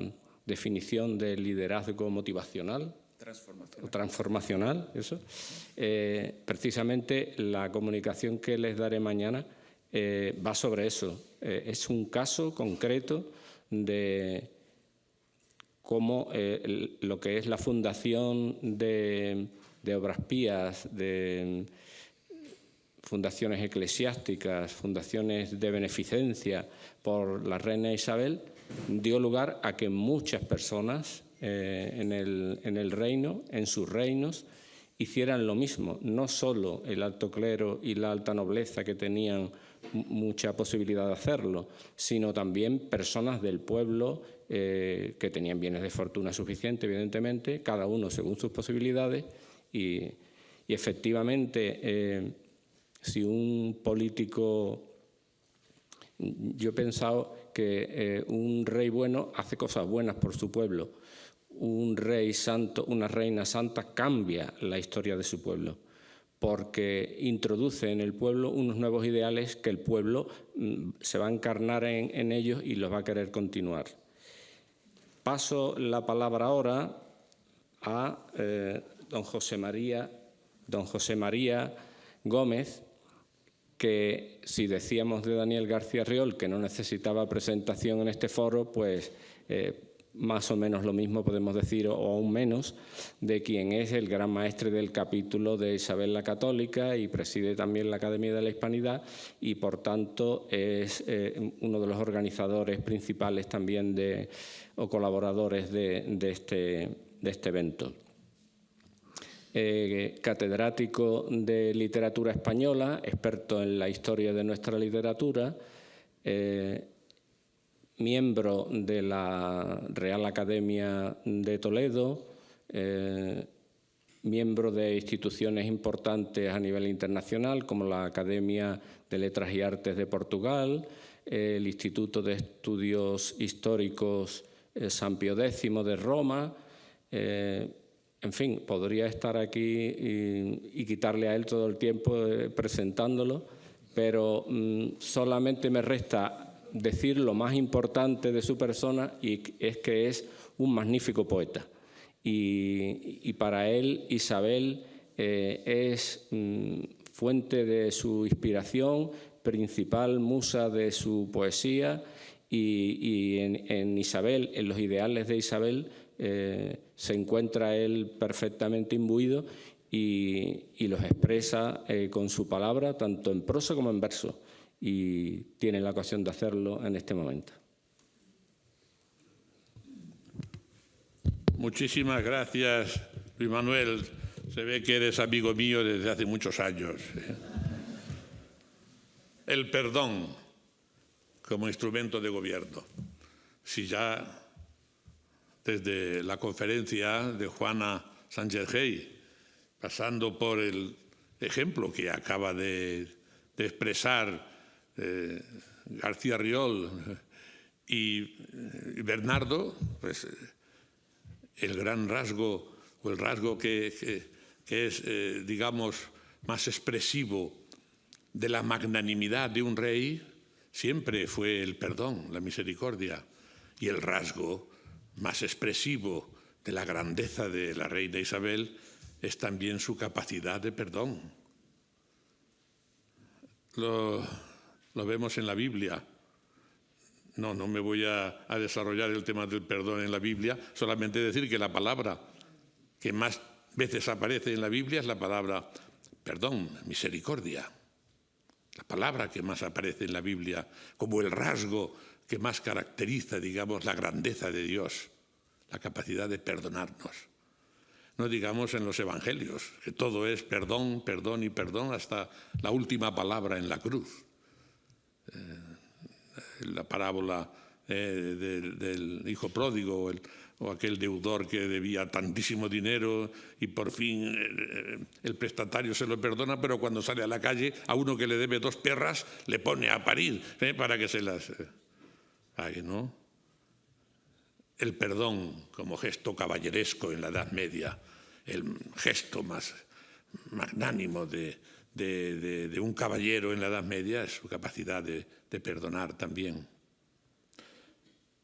definición de liderazgo motivacional, transformacional, eso. Precisamente la comunicación que les daré mañana va sobre eso. Es un caso concreto de cómo lo que es la fundación de Obras Pías, de fundaciones eclesiásticas, fundaciones de beneficencia por la reina Isabel, dio lugar a que muchas personas en el reino, en sus reinos, hicieran lo mismo. No solo el alto clero y la alta nobleza, que tenían mucha posibilidad de hacerlo, sino también personas del pueblo que tenían bienes de fortuna suficiente, evidentemente, cada uno según sus posibilidades, y efectivamente si un político... Yo he pensado que un rey bueno hace cosas buenas por su pueblo. Un rey santo, una reina santa cambia la historia de su pueblo, porque introduce en el pueblo unos nuevos ideales que el pueblo se va a encarnar en ellos y los va a querer continuar. Paso la palabra ahora a don José María Gómez, que si decíamos de Daniel García Riol que no necesitaba presentación en este foro, pues más o menos lo mismo podemos decir, o aún menos, de quien es el gran maestre del capítulo de Isabel la Católica y preside también la Academia de la Hispanidad, y por tanto es uno de los organizadores principales también o colaboradores de este evento. catedrático de literatura española, experto en la historia de nuestra literatura, miembro de la Real Academia de Toledo, miembro de instituciones importantes a nivel internacional como la Academia de Letras y Artes de Portugal, el Instituto de Estudios Históricos San Pío X de Roma. En fin, podría estar aquí y quitarle a él todo el tiempo presentándolo, pero solamente me resta decir lo más importante de su persona, y es que es un magnífico poeta. Y para él, Isabel es fuente de su inspiración, principal musa de su poesía, y en Isabel, en los ideales de Isabel, se encuentra él perfectamente imbuido y los expresa con su palabra, tanto en prosa como en verso, y tiene la ocasión de hacerlo en este momento. Muchísimas gracias, Luis Manuel. Se ve que eres amigo mío desde hace muchos años. El perdón como instrumento de gobierno. Si ya desde la conferencia de Juana Sánchez Gey, pasando por el ejemplo que acaba de expresar García Riol y Bernardo, pues el gran rasgo, o el rasgo que es, digamos, más expresivo de la magnanimidad de un rey, siempre fue el perdón, la misericordia, y el rasgo más expresivo de la grandeza de la reina Isabel es también su capacidad de perdón. Lo vemos en la Biblia. No me voy a desarrollar el tema del perdón en la Biblia, solamente decir que la palabra que más veces aparece en la Biblia es la palabra perdón, misericordia. La palabra que más aparece en la Biblia como el rasgo que más caracteriza, digamos, la grandeza de Dios, la capacidad de perdonarnos. No digamos en los evangelios, que todo es perdón, perdón y perdón hasta la última palabra en la cruz. La parábola del hijo pródigo o aquel deudor que debía tantísimo dinero y por fin el prestatario se lo perdona, pero cuando sale a la calle a uno que le debe 2 perras le pone a parir para que se las pague, ¿no? El perdón como gesto caballeresco en la Edad Media, el gesto más magnánimo de un caballero en la Edad Media es su capacidad de perdonar también.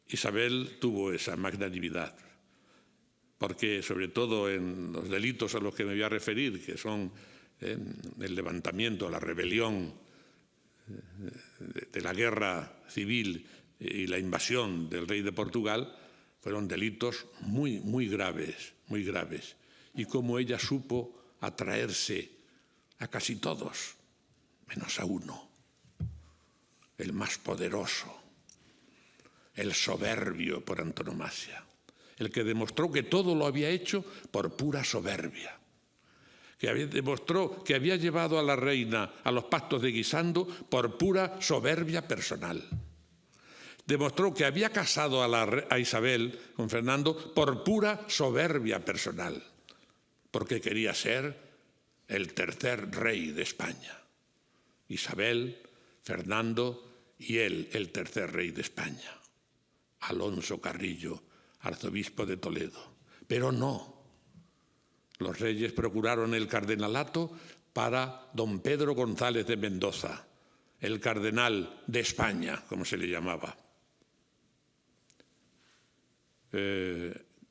Isabel tuvo esa magnanimidad, porque sobre todo en los delitos a los que me voy a referir, que son el levantamiento, la rebelión de la guerra civil y la invasión del rey de Portugal, fueron delitos muy, muy graves, muy graves. Y cómo ella supo atraerse a casi todos, menos a uno, el más poderoso, el soberbio por antonomasia, el que demostró que todo lo había hecho por pura soberbia, que demostró que había llevado a la reina a los pactos de Guisando por pura soberbia personal. Demostró que había casado a Isabel con Fernando por pura soberbia personal, porque quería ser el tercer rey de España. Isabel, Fernando y él, el tercer rey de España. Alonso Carrillo, arzobispo de Toledo. Pero no. Los reyes procuraron el cardenalato para don Pedro González de Mendoza, el cardenal de España, como se le llamaba.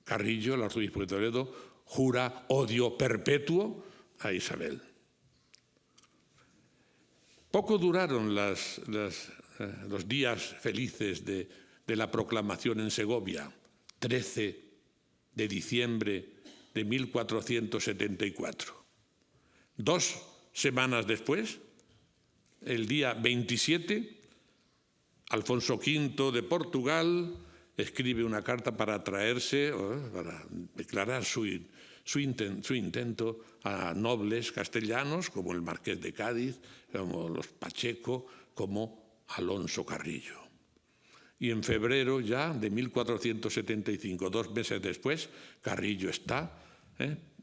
Carrillo, el arzobispo de Toledo, jura odio perpetuo a Isabel. Poco duraron los días felices de la proclamación en Segovia, 13 de diciembre de 1474. 2 semanas después, el día 27, Alfonso V de Portugal escribe una carta para declarar su su intento a nobles castellanos como el Marqués de Cádiz, como los Pacheco, como Alonso Carrillo. Y en febrero ya de 1475, 2 meses después, Carrillo está,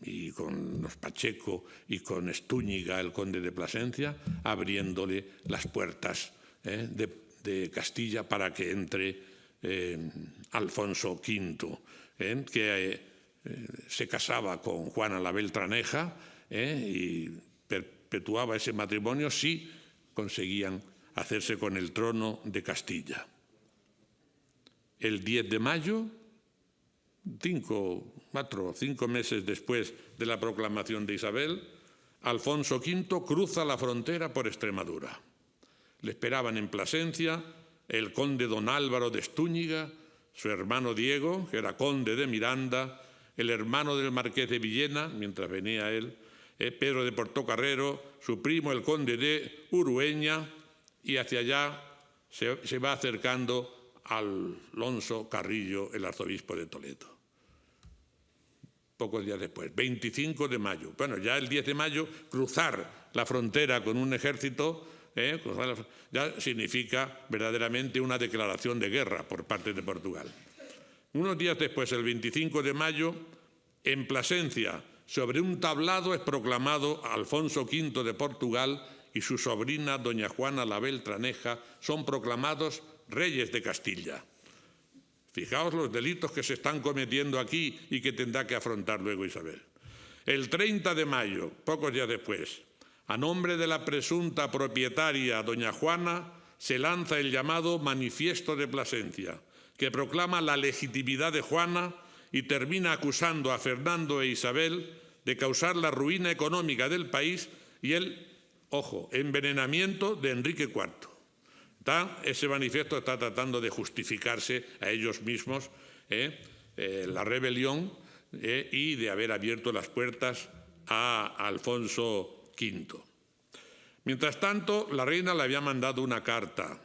y con los Pacheco y con Estúñiga, el conde de Plasencia, abriéndole las puertas de Castilla para que entre Alfonso V, que se casaba con Juana la Beltraneja y perpetuaba ese matrimonio si conseguían hacerse con el trono de Castilla. El 10 de mayo, 4 o 5 meses después de la proclamación de Isabel, Alfonso V cruza la frontera por Extremadura. Le esperaban en Plasencia el conde don Álvaro de Estúñiga, su hermano Diego, que era conde de Miranda, el hermano del marqués de Villena, mientras venía él, Pedro de Portocarrero, su primo el conde de Urueña, y hacia allá se va acercando Alonso Carrillo, el arzobispo de Toledo. Pocos días después, 25 de mayo. Bueno, ya el 10 de mayo cruzar la frontera con un ejército ya significa verdaderamente una declaración de guerra por parte de Portugal. Unos días después, el 25 de mayo, en Plasencia, sobre un tablado es proclamado Alfonso V de Portugal y su sobrina doña Juana la Beltraneja son proclamados reyes de Castilla. Fijaos los delitos que se están cometiendo aquí y que tendrá que afrontar luego Isabel. El 30 de mayo, pocos días después, a nombre de la presunta propietaria doña Juana, se lanza el llamado Manifiesto de Plasencia, que proclama la legitimidad de Juana y termina acusando a Fernando e Isabel de causar la ruina económica del país y el, ojo, envenenamiento de Enrique IV. Ese manifiesto está tratando de justificarse a ellos mismos la rebelión y de haber abierto las puertas a Alfonso V. Mientras tanto, la reina le había mandado una carta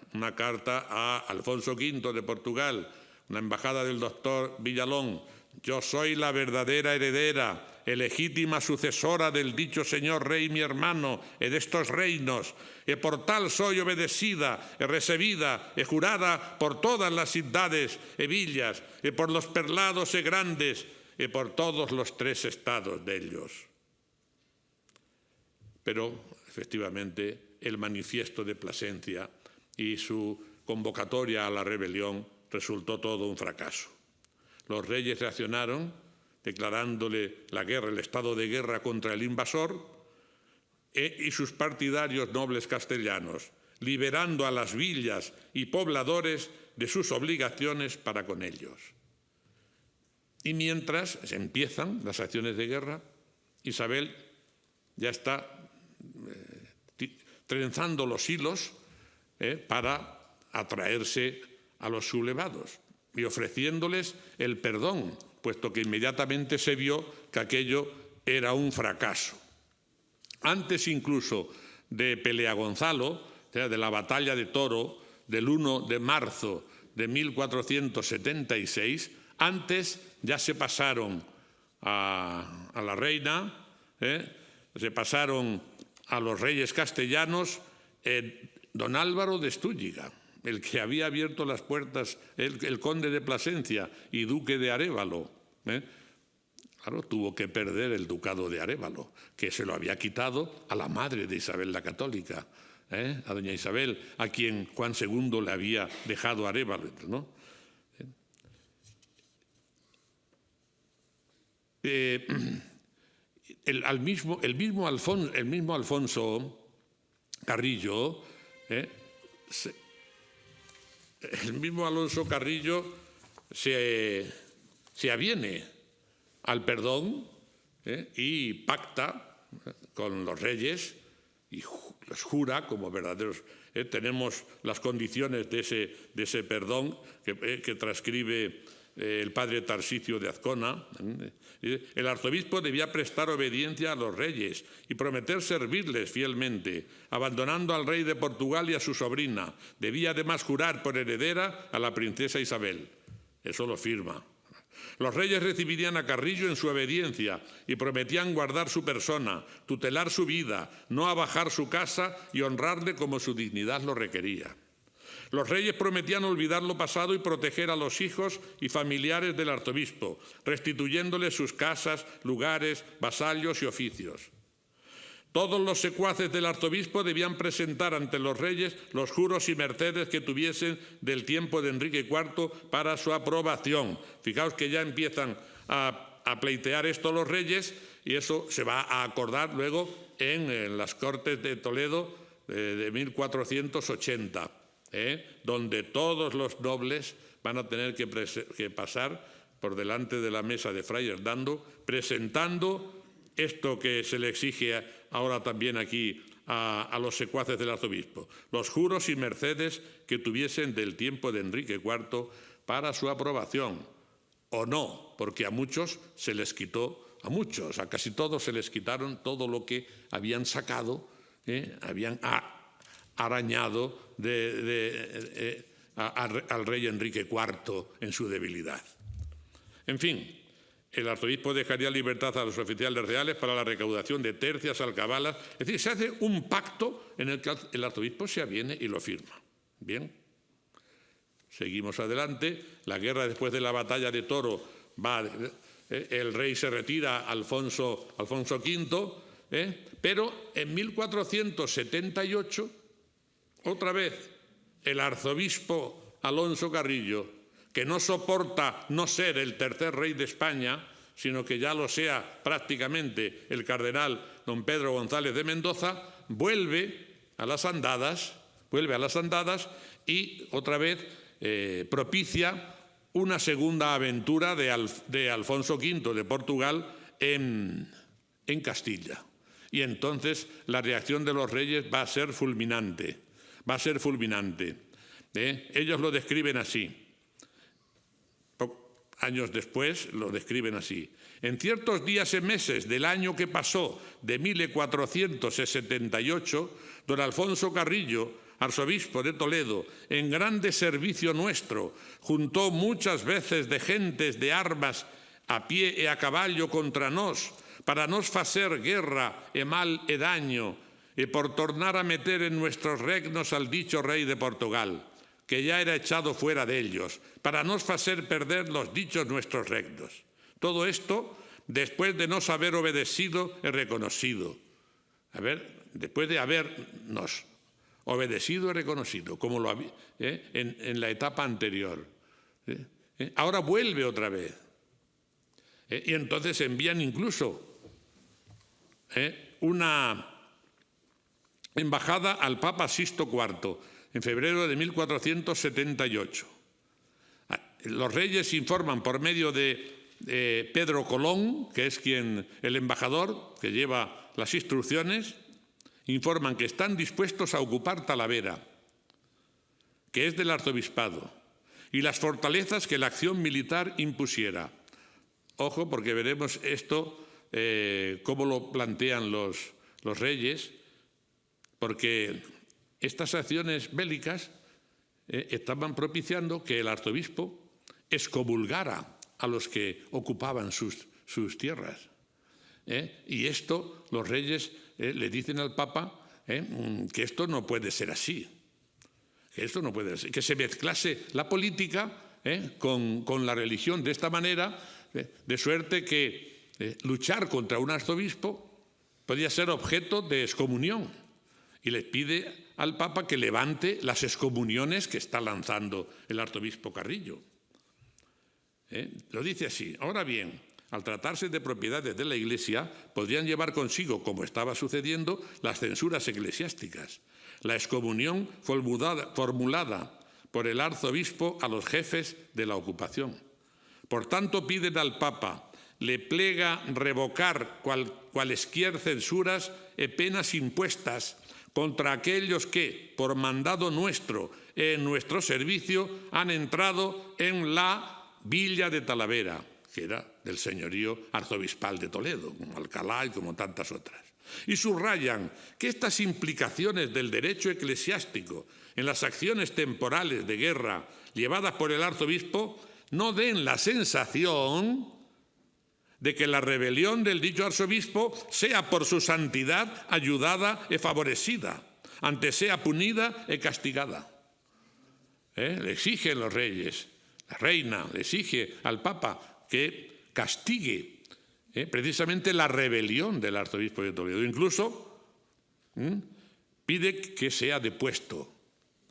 a Alfonso V de Portugal, una embajada del doctor Villalón. Yo soy la verdadera heredera, legítima sucesora del dicho señor rey mi hermano, de estos reinos, por tal soy obedecida, recebida, jurada por todas las ciudades e villas, por los perlados grandes, por todos los 3 estados de ellos. Pero, efectivamente, el manifiesto de Plasencia y su convocatoria a la rebelión resultó todo un fracaso. Los reyes reaccionaron declarándole la guerra, el estado de guerra contra el invasor, y sus partidarios nobles castellanos, liberando a las villas y pobladores de sus obligaciones para con ellos. Y mientras se empiezan las acciones de guerra, Isabel ya está trenzando los hilos para atraerse a los sublevados y ofreciéndoles el perdón, puesto que inmediatamente se vio que aquello era un fracaso. Antes incluso de Peleagonzalo, de la batalla de Toro del 1 de marzo de 1476, antes ya se pasaron a la reina, se pasaron a los reyes castellanos, don Álvaro de Estúñiga, el que había abierto las puertas, el conde de Plasencia y duque de Arévalo. Claro, tuvo que perder el ducado de Arévalo, que se lo había quitado a la madre de Isabel la Católica, a doña Isabel, a quien Juan II le había dejado Arévalo, ¿no? El mismo Alfonso Carrillo, se aviene al perdón y pacta con los reyes y los jura como verdaderos. Tenemos las condiciones de ese perdón que transcribe el padre Tarsicio de Azcona. El arzobispo debía prestar obediencia a los reyes y prometer servirles fielmente, abandonando al rey de Portugal y a su sobrina. Debía además jurar por heredera a la princesa Isabel. Eso lo firma. Los reyes recibirían a Carrillo en su obediencia y prometían guardar su persona, tutelar su vida, no abajar su casa y honrarle como su dignidad lo requería. Los reyes prometían olvidar lo pasado y proteger a los hijos y familiares del arzobispo, restituyéndoles sus casas, lugares, vasallos y oficios. Todos los secuaces del arzobispo debían presentar ante los reyes los juros y mercedes que tuviesen del tiempo de Enrique IV para su aprobación. Fijaos que ya empiezan a pleitear esto los reyes y eso se va a acordar luego en las Cortes de Toledo de 1480, donde todos los nobles van a tener que pasar por delante de la mesa de Fray Hernando presentando esto que se le exige ahora también aquí a los secuaces del arzobispo, los juros y mercedes que tuviesen del tiempo de Enrique IV para su aprobación, o no, porque a muchos se les quitó, a casi todos se les quitaron todo lo que habían sacado, habían arañado al rey Enrique IV en su debilidad. En fin, el arzobispo dejaría libertad a los oficiales reales para la recaudación de tercias, alcabalas. Es decir, se hace un pacto en el que el arzobispo se aviene y lo firma. Bien, seguimos adelante. La guerra después de la batalla de Toro el rey se retira, Alfonso V, pero en 1478, otra vez, el arzobispo Alonso Carrillo, que no soporta no ser el tercer rey de España, sino que ya lo sea prácticamente el cardenal don Pedro González de Mendoza, vuelve a las andadas y otra vez propicia una segunda aventura de Alfonso V de Portugal en Castilla. Y entonces la reacción de los reyes va a ser fulminante. Ellos lo describen así. Años después lo describen así. En ciertos días y meses del año que pasó, de 1478, don Alfonso Carrillo, arzobispo de Toledo, en grande servicio nuestro, juntó muchas veces de gentes de armas a pie e a caballo contra nos, para nos facer guerra e mal e daño, e por tornar a meter en nuestros regnos al dicho rey de Portugal, que ya era echado fuera de ellos, para nos facer perder los dichos nuestros regnos. Todo esto después de nos haber obedecido y reconocido. Después de habernos obedecido y reconocido, como lo había en la etapa anterior. Ahora vuelve otra vez. Y entonces envían incluso una embajada al Papa Sixto IV, en febrero de 1478. Los reyes informan por medio de Pedro Colón, que es el embajador que lleva las instrucciones, informan que están dispuestos a ocupar Talavera, que es del arzobispado, y las fortalezas que la acción militar impusiera. Ojo, porque veremos esto, cómo lo plantean los reyes, porque estas acciones bélicas estaban propiciando que el arzobispo excomulgara a los que ocupaban sus tierras. Y esto los reyes le dicen al Papa que esto no puede ser así, que se mezclase la política con la religión de esta manera, de suerte que luchar contra un arzobispo podía ser objeto de excomunión. Y les pide al Papa que levante las excomuniones que está lanzando el arzobispo Carrillo. Lo dice así. Ahora bien, al tratarse de propiedades de la Iglesia, podrían llevar consigo, como estaba sucediendo, las censuras eclesiásticas. La excomunión formulada por el arzobispo a los jefes de la ocupación. Por tanto, piden al Papa, le plega revocar cualesquier censuras e penas impuestas contra aquellos que, por mandado nuestro, en nuestro servicio, han entrado en la villa de Talavera, que era del señorío arzobispal de Toledo, como Alcalá y como tantas otras. Y subrayan que estas implicaciones del derecho eclesiástico en las acciones temporales de guerra llevadas por el arzobispo no den la sensación de que la rebelión del dicho arzobispo sea por su santidad ayudada e favorecida, antes sea punida e castigada. Le exigen los reyes, la reina le exige al Papa que castigue precisamente la rebelión del arzobispo de Toledo. Incluso pide que sea depuesto,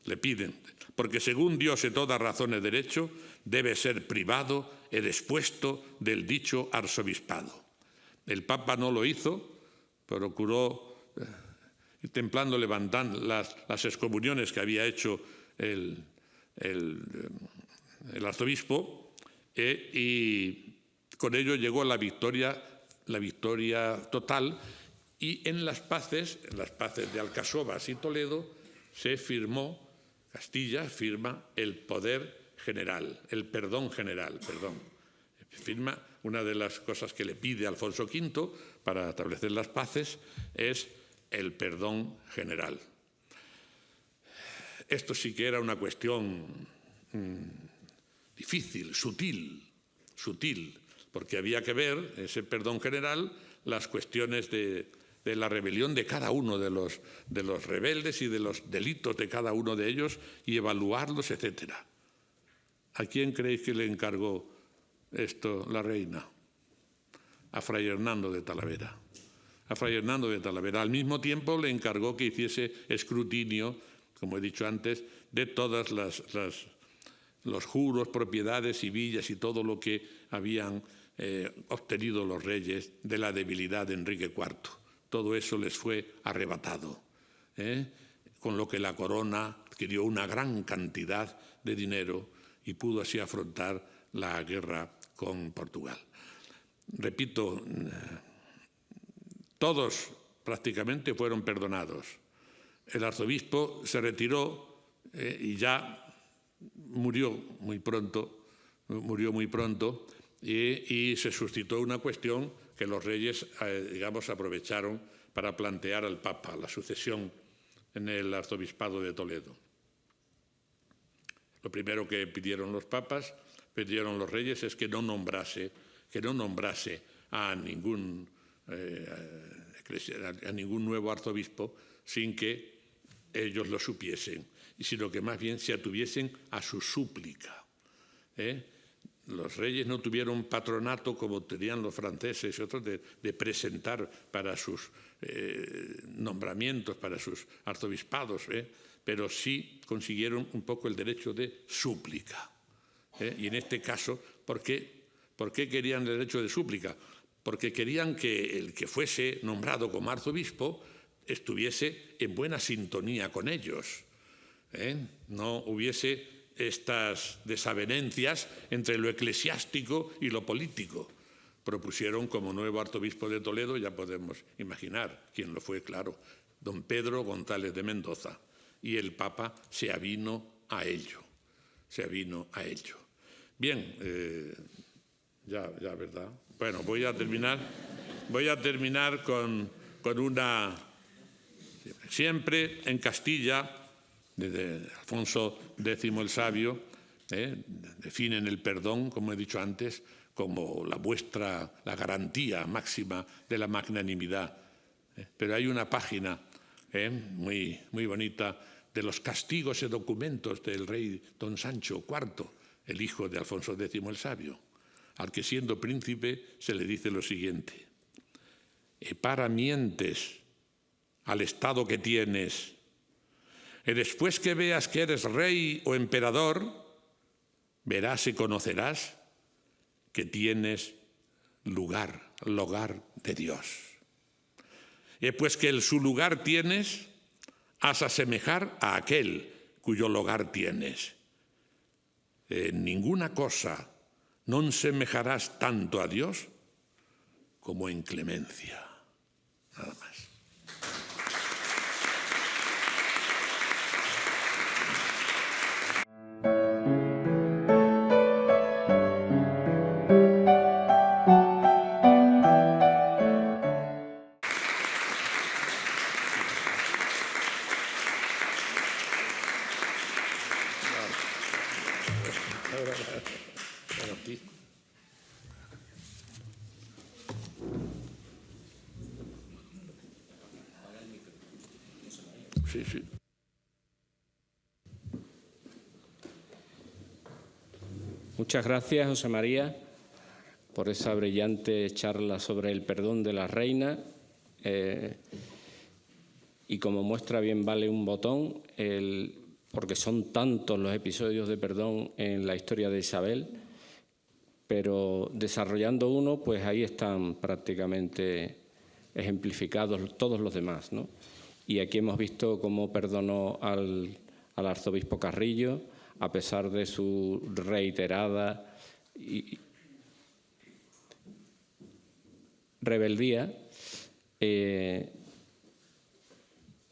le piden, porque según Dios e toda razón e derecho debe ser privado e despuesto del dicho arzobispado. El Papa no lo hizo, procuró ir templando, levantando las excomuniones que había hecho el arzobispo, y con ello llegó la victoria total, y en las paces de Alcasovas y Toledo se firmó, Castilla firma el poder general, el perdón general, firma. Una de las cosas que le pide Alfonso V para establecer las paces es el perdón general. Esto sí que era una cuestión difícil, sutil, porque había que ver, ese perdón general, las cuestiones de la rebelión de cada uno de los rebeldes y de los delitos de cada uno de ellos y evaluarlos, etc. ¿A quién creéis que le encargó esto la reina? A Fray Hernando de Talavera. A Fray Hernando de Talavera. Al mismo tiempo le encargó que hiciese escrutinio, como he dicho antes, de todas los juros, propiedades y villas y todo lo que habían obtenido los reyes de la debilidad de Enrique IV. Todo eso les fue arrebatado, con lo que la corona adquirió una gran cantidad de dinero y pudo así afrontar la guerra con Portugal. Repito, todos prácticamente fueron perdonados. El arzobispo se retiró y ya murió muy pronto, y se suscitó una cuestión que los reyes, aprovecharon para plantear al Papa la sucesión en el arzobispado de Toledo. Lo primero que pidieron los los reyes, es que no nombrase a ningún nuevo arzobispo sin que ellos lo supiesen, sino que más bien se atuviesen a su súplica. Los reyes no tuvieron patronato como tenían los franceses y otros de presentar para sus nombramientos, para sus arzobispados, pero sí consiguieron un poco el derecho de súplica. Y en este caso, ¿por qué querían el derecho de súplica? Porque querían que el que fuese nombrado como arzobispo estuviese en buena sintonía con ellos, no hubiese estas desavenencias entre lo eclesiástico y lo político. Propusieron como nuevo arzobispo de Toledo, ya podemos imaginar quién lo fue, claro, don Pedro González de Mendoza, y el Papa se avino a ello. Bien, ya, ¿verdad? Bueno, voy a terminar con una... Siempre en Castilla, desde Alfonso X el Sabio, definen el perdón, como he dicho antes, como la garantía máxima de la magnanimidad. Pero hay una página muy bonita de los castigos y documentos del rey don Sancho IV, el hijo de Alfonso X el Sabio, al que siendo príncipe se le dice lo siguiente: «E para mientes al estado que tienes, y después que veas que eres rey o emperador, verás y conocerás que tienes lugar de Dios. Y pues que el su lugar tienes, has asemejar a aquel cuyo lugar tienes. En ninguna cosa non semejarás tanto a Dios como en clemencia». Nada más. ti. Sí, sí. Muchas gracias, José María, por esa brillante charla sobre el perdón de la reina. Y como muestra bien vale un botón, porque son tantos los episodios de perdón en la historia de Isabel, pero desarrollando uno, pues ahí están prácticamente ejemplificados todos los demás, ¿no? Y aquí hemos visto cómo perdonó al arzobispo Carrillo, a pesar de su reiterada rebeldía.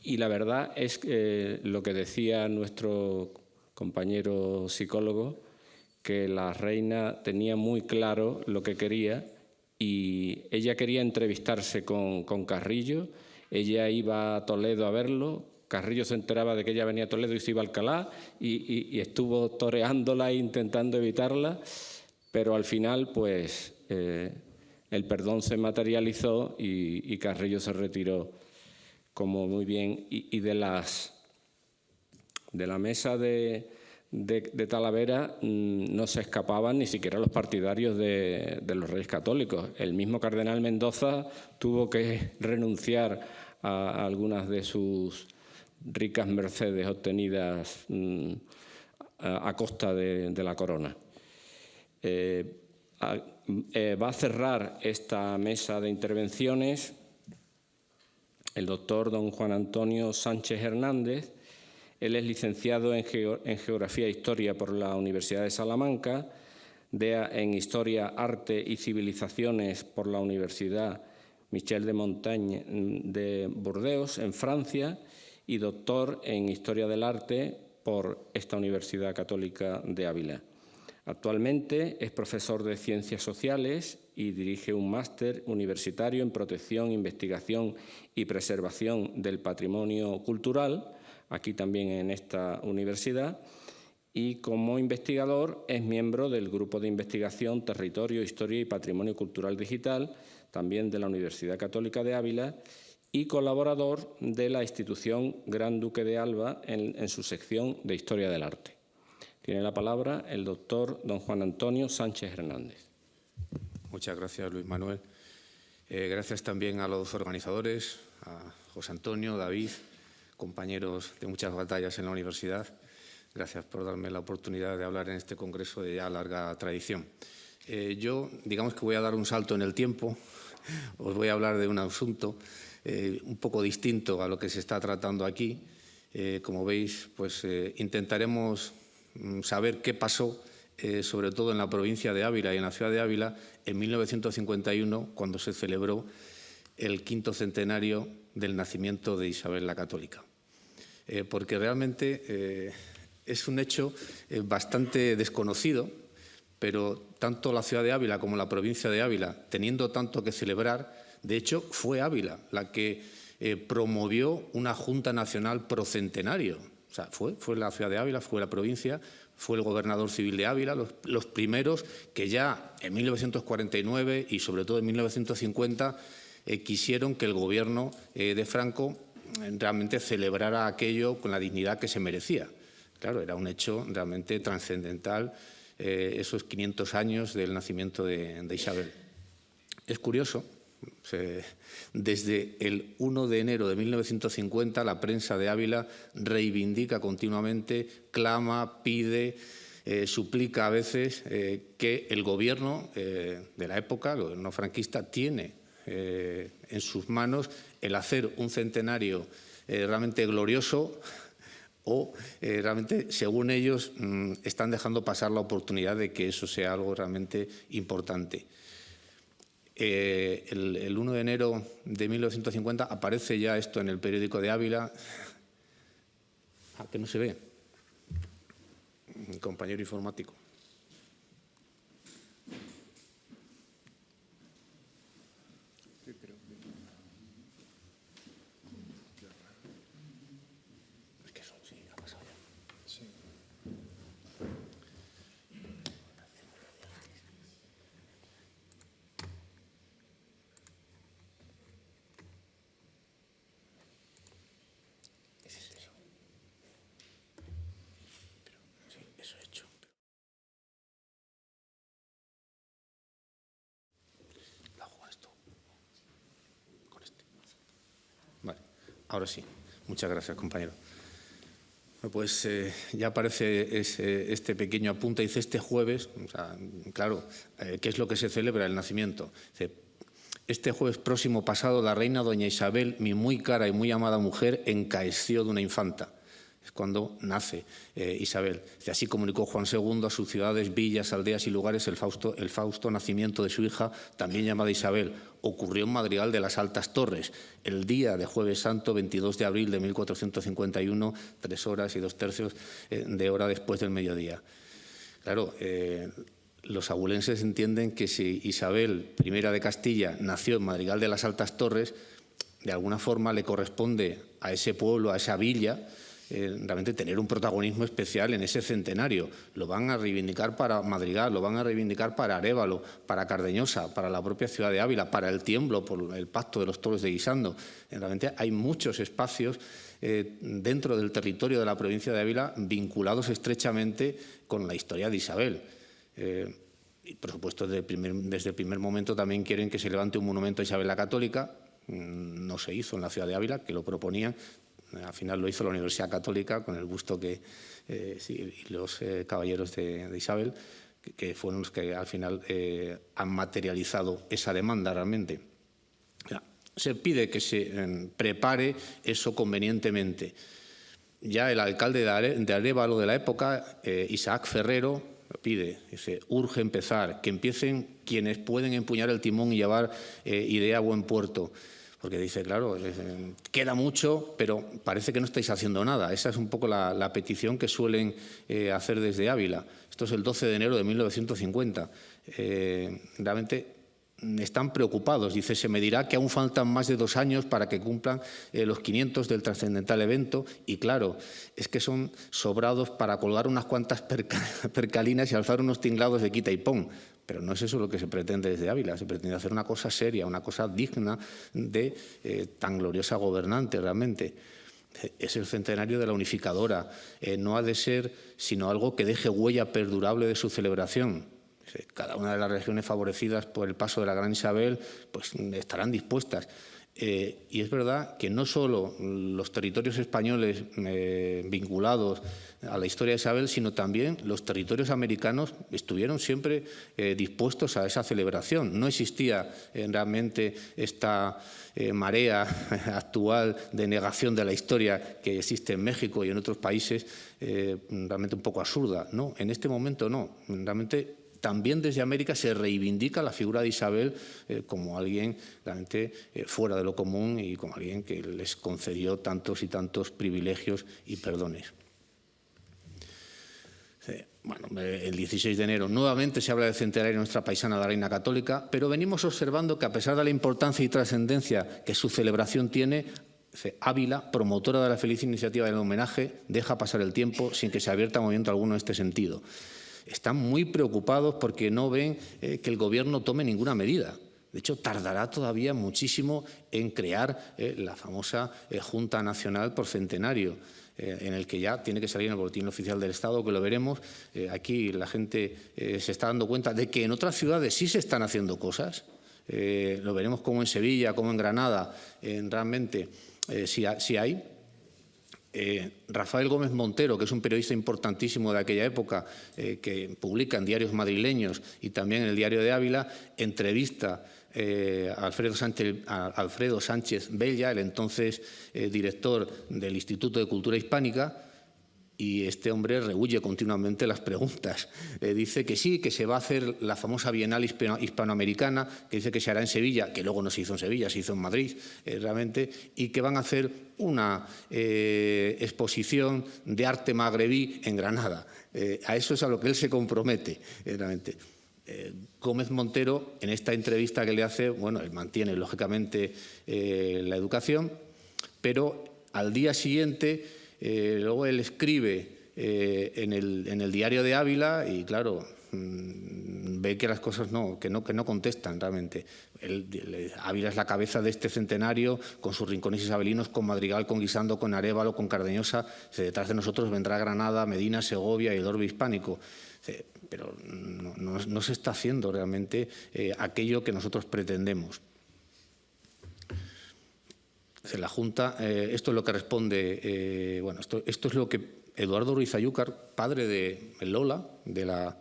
Y la verdad es que lo que decía nuestro compañero psicólogo, que la reina tenía muy claro lo que quería y ella quería entrevistarse con Carrillo. Ella iba a Toledo a verlo, Carrillo se enteraba de que ella venía a Toledo y se iba a Alcalá y estuvo toreándola e intentando evitarla, pero al final pues el perdón se materializó y Carrillo se retiró, como muy bien, y de la mesa de Talavera no se escapaban ni siquiera los partidarios de los Reyes Católicos. El mismo cardenal Mendoza tuvo que renunciar a algunas de sus ricas mercedes obtenidas a costa de la corona. Va a cerrar esta mesa de intervenciones el doctor don Juan Antonio Sánchez Hernández. Él es licenciado en Geografía e Historia por la Universidad de Salamanca, en Historia, Arte y Civilizaciones por la Universidad Michel de Montaigne de Burdeos, en Francia, y doctor en Historia del Arte por esta Universidad Católica de Ávila. Actualmente es profesor de Ciencias Sociales y dirige un máster universitario en Protección, Investigación y Preservación del Patrimonio Cultural, aquí también en esta universidad, y como investigador es miembro del Grupo de Investigación Territorio, Historia y Patrimonio Cultural Digital, también de la Universidad Católica de Ávila, y colaborador de la institución Gran Duque de Alba en su sección de Historia del Arte. Tiene la palabra el doctor don Juan Antonio Sánchez Hernández. Muchas gracias, Luis Manuel. Gracias también a los organizadores, a José Antonio, David, compañeros de muchas batallas en la universidad. Gracias por darme la oportunidad de hablar en este congreso de ya larga tradición. Yo, digamos que voy a dar un salto en el tiempo. Os voy a hablar de un asunto un poco distinto a lo que se está tratando aquí. Como veis, pues intentaremos saber qué pasó, sobre todo en la provincia de Ávila y en la ciudad de Ávila, en 1951, cuando se celebró el 5º centenario del nacimiento de Isabel la Católica. Porque realmente es un hecho bastante desconocido, pero tanto la ciudad de Ávila como la provincia de Ávila, teniendo tanto que celebrar, de hecho fue Ávila la que promovió una Junta Nacional Procentenario. O sea, fue la ciudad de Ávila, fue la provincia, fue el gobernador civil de Ávila, los primeros que ya en 1949 y sobre todo en 1950 quisieron que el gobierno de Franco realmente celebrara aquello con la dignidad que se merecía. Claro, era un hecho realmente trascendental esos 500 años del nacimiento de Isabel. Es curioso. Desde el 1 de enero de 1950 la prensa de Ávila reivindica continuamente, clama, pide, suplica a veces que el gobierno de la época, el gobierno franquista, tiene en sus manos el hacer un centenario realmente glorioso o realmente, según ellos, están dejando pasar la oportunidad de que eso sea algo realmente importante. El 1 de enero de 1950 aparece ya esto en el periódico de Ávila. Que no se ve. Mi compañero informático. Es que eso sí, ha pasado ya. Sí. ahora sí. Muchas gracias, compañero. Pues ya aparece este pequeño apunte, dice este jueves, o sea, claro, ¿qué es lo que se celebra? El nacimiento. Dice, este jueves próximo pasado la reina doña Isabel, mi muy cara y muy amada mujer, encaeció de una infanta. Es cuando nace Isabel. Dice, así comunicó Juan II a sus ciudades, villas, aldeas y lugares el fausto nacimiento de su hija, también llamada Isabel. Ocurrió en Madrigal de las Altas Torres, el día de Jueves Santo, 22 de abril de 1451, 3 horas y 2/3 de hora después del mediodía. Claro, los abulenses entienden que si Isabel I de Castilla nació en Madrigal de las Altas Torres, de alguna forma le corresponde a ese pueblo, a esa villa, realmente tener un protagonismo especial en ese centenario. Lo van a reivindicar para Madrigal, lo van a reivindicar para Arévalo, para Cardeñosa, para la propia ciudad de Ávila, para el Tiemblo, por el pacto de los toros de Guisando. Realmente hay muchos espacios dentro del territorio de la provincia de Ávila vinculados estrechamente con la historia de Isabel. Y por supuesto, desde el primer momento también quieren que se levante un monumento a Isabel la Católica. No se hizo en la ciudad de Ávila, que lo proponían. Al final lo hizo la Universidad Católica con el gusto que los caballeros de Isabel, que fueron los que al final han materializado esa demanda realmente. Se pide que se prepare eso convenientemente. Ya el alcalde de Arévalo de la época, Isaac Ferrero, pide, dice, urge empezar, que empiecen quienes pueden empuñar el timón y llevar idea a buen puerto. Porque dice, claro, queda mucho, pero parece que no estáis haciendo nada. Esa es un poco la petición que suelen hacer desde Ávila. Esto es el 12 de enero de 1950. Realmente están preocupados. Dice, se me dirá que aún faltan más de 2 años para que cumplan los 500 del trascendental evento. Y claro, es que son sobrados para colgar unas cuantas percalinas y alzar unos tinglados de quita y pon. Pero no es eso lo que se pretende desde Ávila. Se pretende hacer una cosa seria, una cosa digna de tan gloriosa gobernante realmente. Es el centenario de la unificadora. No ha de ser sino algo que deje huella perdurable de su celebración. Cada una de las regiones favorecidas por el paso de la Gran Isabel pues, estarán dispuestas. Y es verdad que no solo los territorios españoles vinculados a la historia de Isabel, sino también los territorios americanos estuvieron siempre dispuestos a esa celebración. No existía realmente esta marea actual de negación de la historia que existe en México y en otros países, realmente un poco absurda. No, en este momento no. Realmente también desde América se reivindica la figura de Isabel como alguien realmente fuera de lo común y como alguien que les concedió tantos y tantos privilegios y perdones. Bueno, el 16 de enero nuevamente se habla del centenario de nuestra paisana, la Reina Católica, pero venimos observando que a pesar de la importancia y trascendencia que su celebración tiene, Ávila, promotora de la feliz iniciativa del homenaje, deja pasar el tiempo sin que se abierta movimiento alguno en este sentido. Están muy preocupados porque no ven que el Gobierno tome ninguna medida. De hecho, tardará todavía muchísimo en crear la famosa Junta Nacional por Centenario, en el que ya tiene que salir en el Boletín Oficial del Estado, que lo veremos. Aquí la gente se está dando cuenta de que en otras ciudades sí se están haciendo cosas. Lo veremos como en Sevilla, como en Granada, realmente sí hay. Rafael Gómez Montero, que es un periodista importantísimo de aquella época, que publica en diarios madrileños y también en el Diario de Ávila, entrevista a Alfredo Sánchez Bella, el entonces director del Instituto de Cultura Hispánica, y este hombre rehúye continuamente las preguntas. Dice que sí, que se va a hacer la famosa Bienal Hispanoamericana, que dice que se hará en Sevilla, que luego no se hizo en Sevilla, se hizo en Madrid realmente, y que van a hacer una exposición de arte magrebí en Granada. A eso es a lo que él se compromete realmente. Gómez Montero, en esta entrevista que le hace, bueno, él mantiene lógicamente la educación, pero al día siguiente luego él escribe en el Diario de Ávila y, claro, ve que las cosas no contestan realmente. Ávila es la cabeza de este centenario, con sus rincones isabelinos, con Madrigal, con Guisando, con Arévalo, con Cardeñosa. Detrás de nosotros vendrá Granada, Medina, Segovia y el orbe hispánico. Pero no se está haciendo realmente aquello que nosotros pretendemos. La Junta, esto es lo que responde, bueno, esto es lo que Eduardo Ruiz Ayúcar, padre de Lola, de la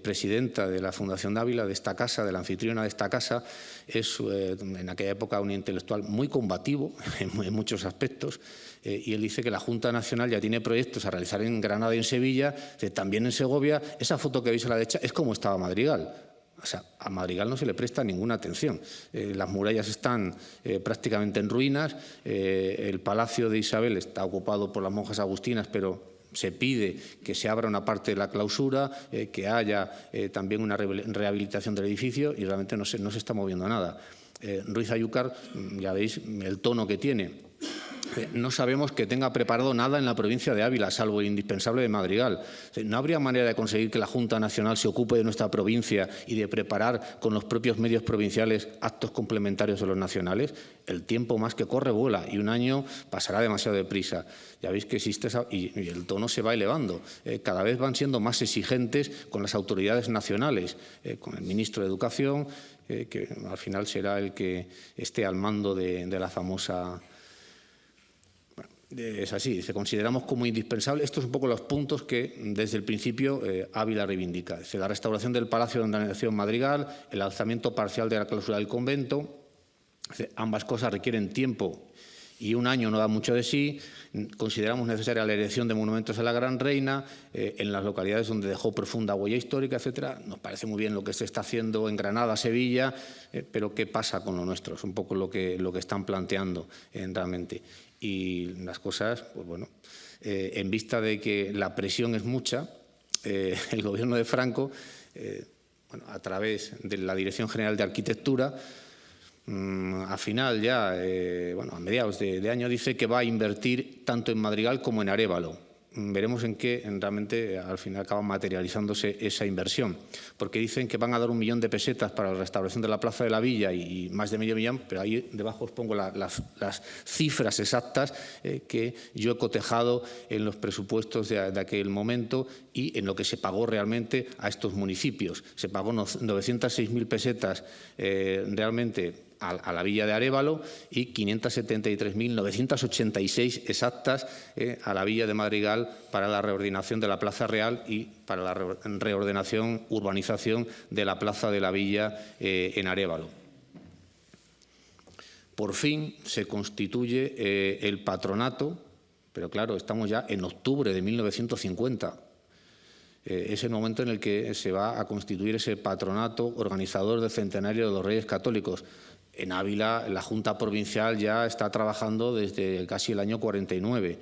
presidenta de la Fundación Dávila, de esta casa, de la anfitriona de esta casa, es en aquella época un intelectual muy combativo en muchos aspectos, y él dice que la Junta Nacional ya tiene proyectos a realizar en Granada y en Sevilla, también en Segovia. Esa foto que veis a la derecha es como estaba Madrigal. O sea, a Madrigal no se le presta ninguna atención. Las murallas están prácticamente en ruinas, el Palacio de Isabel está ocupado por las monjas agustinas, pero se pide que se abra una parte de la clausura, que haya también una rehabilitación del edificio, y realmente no se está moviendo nada. Ruiz Ayúcar, ya veis el tono que tiene. No sabemos que tenga preparado nada en la provincia de Ávila, salvo el indispensable de Madrigal. ¿No habría manera de conseguir que la Junta Nacional se ocupe de nuestra provincia y de preparar con los propios medios provinciales actos complementarios de los nacionales? El tiempo más que corre vuela y un año pasará demasiado deprisa. Ya veis que existe y el tono se va elevando. Cada vez van siendo más exigentes con las autoridades nacionales, con el ministro de Educación, que al final será el que esté al mando de la famosa... Es así, dice, consideramos como indispensable, estos son un poco los puntos que desde el principio Ávila reivindica. Dice, la restauración del Palacio donde nació Madrigal, el alzamiento parcial de la clausura del convento. Dice, ambas cosas requieren tiempo y un año no da mucho de sí. Consideramos necesaria la erección de monumentos a la Gran Reina en las localidades donde dejó profunda huella histórica, etcétera. Nos parece muy bien lo que se está haciendo en Granada, Sevilla, pero ¿qué pasa con lo nuestro? Es un poco lo que están planteando realmente. Y las cosas, pues bueno, en vista de que la presión es mucha, el gobierno de Franco, bueno, a través de la Dirección General de Arquitectura, a final ya, bueno, a mediados de año, dice que va a invertir tanto en Madrigal como en Arévalo. Veremos en qué realmente al final acaba materializándose esa inversión, porque dicen que van a dar 1 millón de pesetas para la restauración de la Plaza de la Villa y más de medio millón, pero ahí debajo os pongo las cifras exactas que yo he cotejado en los presupuestos de aquel momento y en lo que se pagó realmente a estos municipios. Se pagó 906.000 pesetas realmente a la Villa de Arévalo y 573.986 exactas a la Villa de Madrigal para la reordenación de la Plaza Real y para la reordenación, urbanización de la Plaza de la Villa en Arévalo. Por fin se constituye el patronato, pero claro, estamos ya en octubre de 1950. Es el momento en el que se va a constituir ese patronato organizador del centenario de los Reyes Católicos. En Ávila, la Junta Provincial ya está trabajando desde casi el año 49.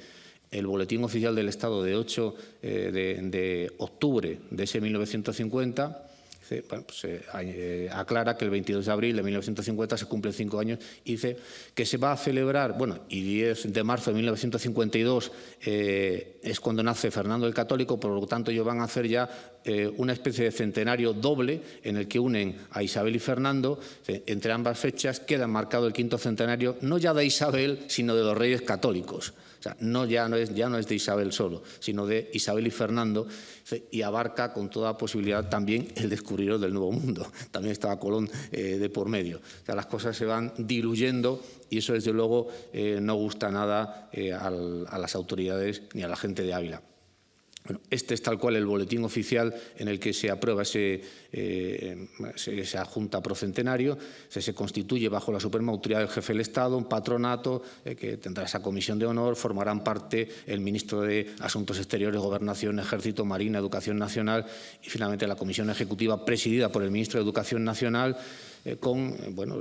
El Boletín Oficial del Estado de 8 de octubre de ese 1950 bueno, pues, aclara que el 22 de abril de 1950 se cumplen 5 años y dice que se va a celebrar, bueno, y 10 de marzo de 1952 es cuando nace Fernando el Católico, por lo tanto ellos van a hacer ya una especie de centenario doble en el que unen a Isabel y Fernando. Entre ambas fechas queda marcado el 5.º centenario, no ya de Isabel, sino de los Reyes Católicos. O sea, ya no es de Isabel solo, sino de Isabel y Fernando, y abarca con toda posibilidad también el descubridor del Nuevo Mundo. También estaba Colón de por medio. O sea, las cosas se van diluyendo y eso, desde luego, no gusta nada a las autoridades ni a la gente de Ávila. Bueno, este es tal cual el boletín oficial en el que se aprueba esa Junta Procentenario. Se constituye bajo la suprema autoridad del jefe del Estado, un patronato que tendrá esa comisión de honor, formarán parte el ministro de Asuntos Exteriores, Gobernación, Ejército, Marina, Educación Nacional y finalmente la comisión ejecutiva presidida por el ministro de Educación Nacional, con bueno,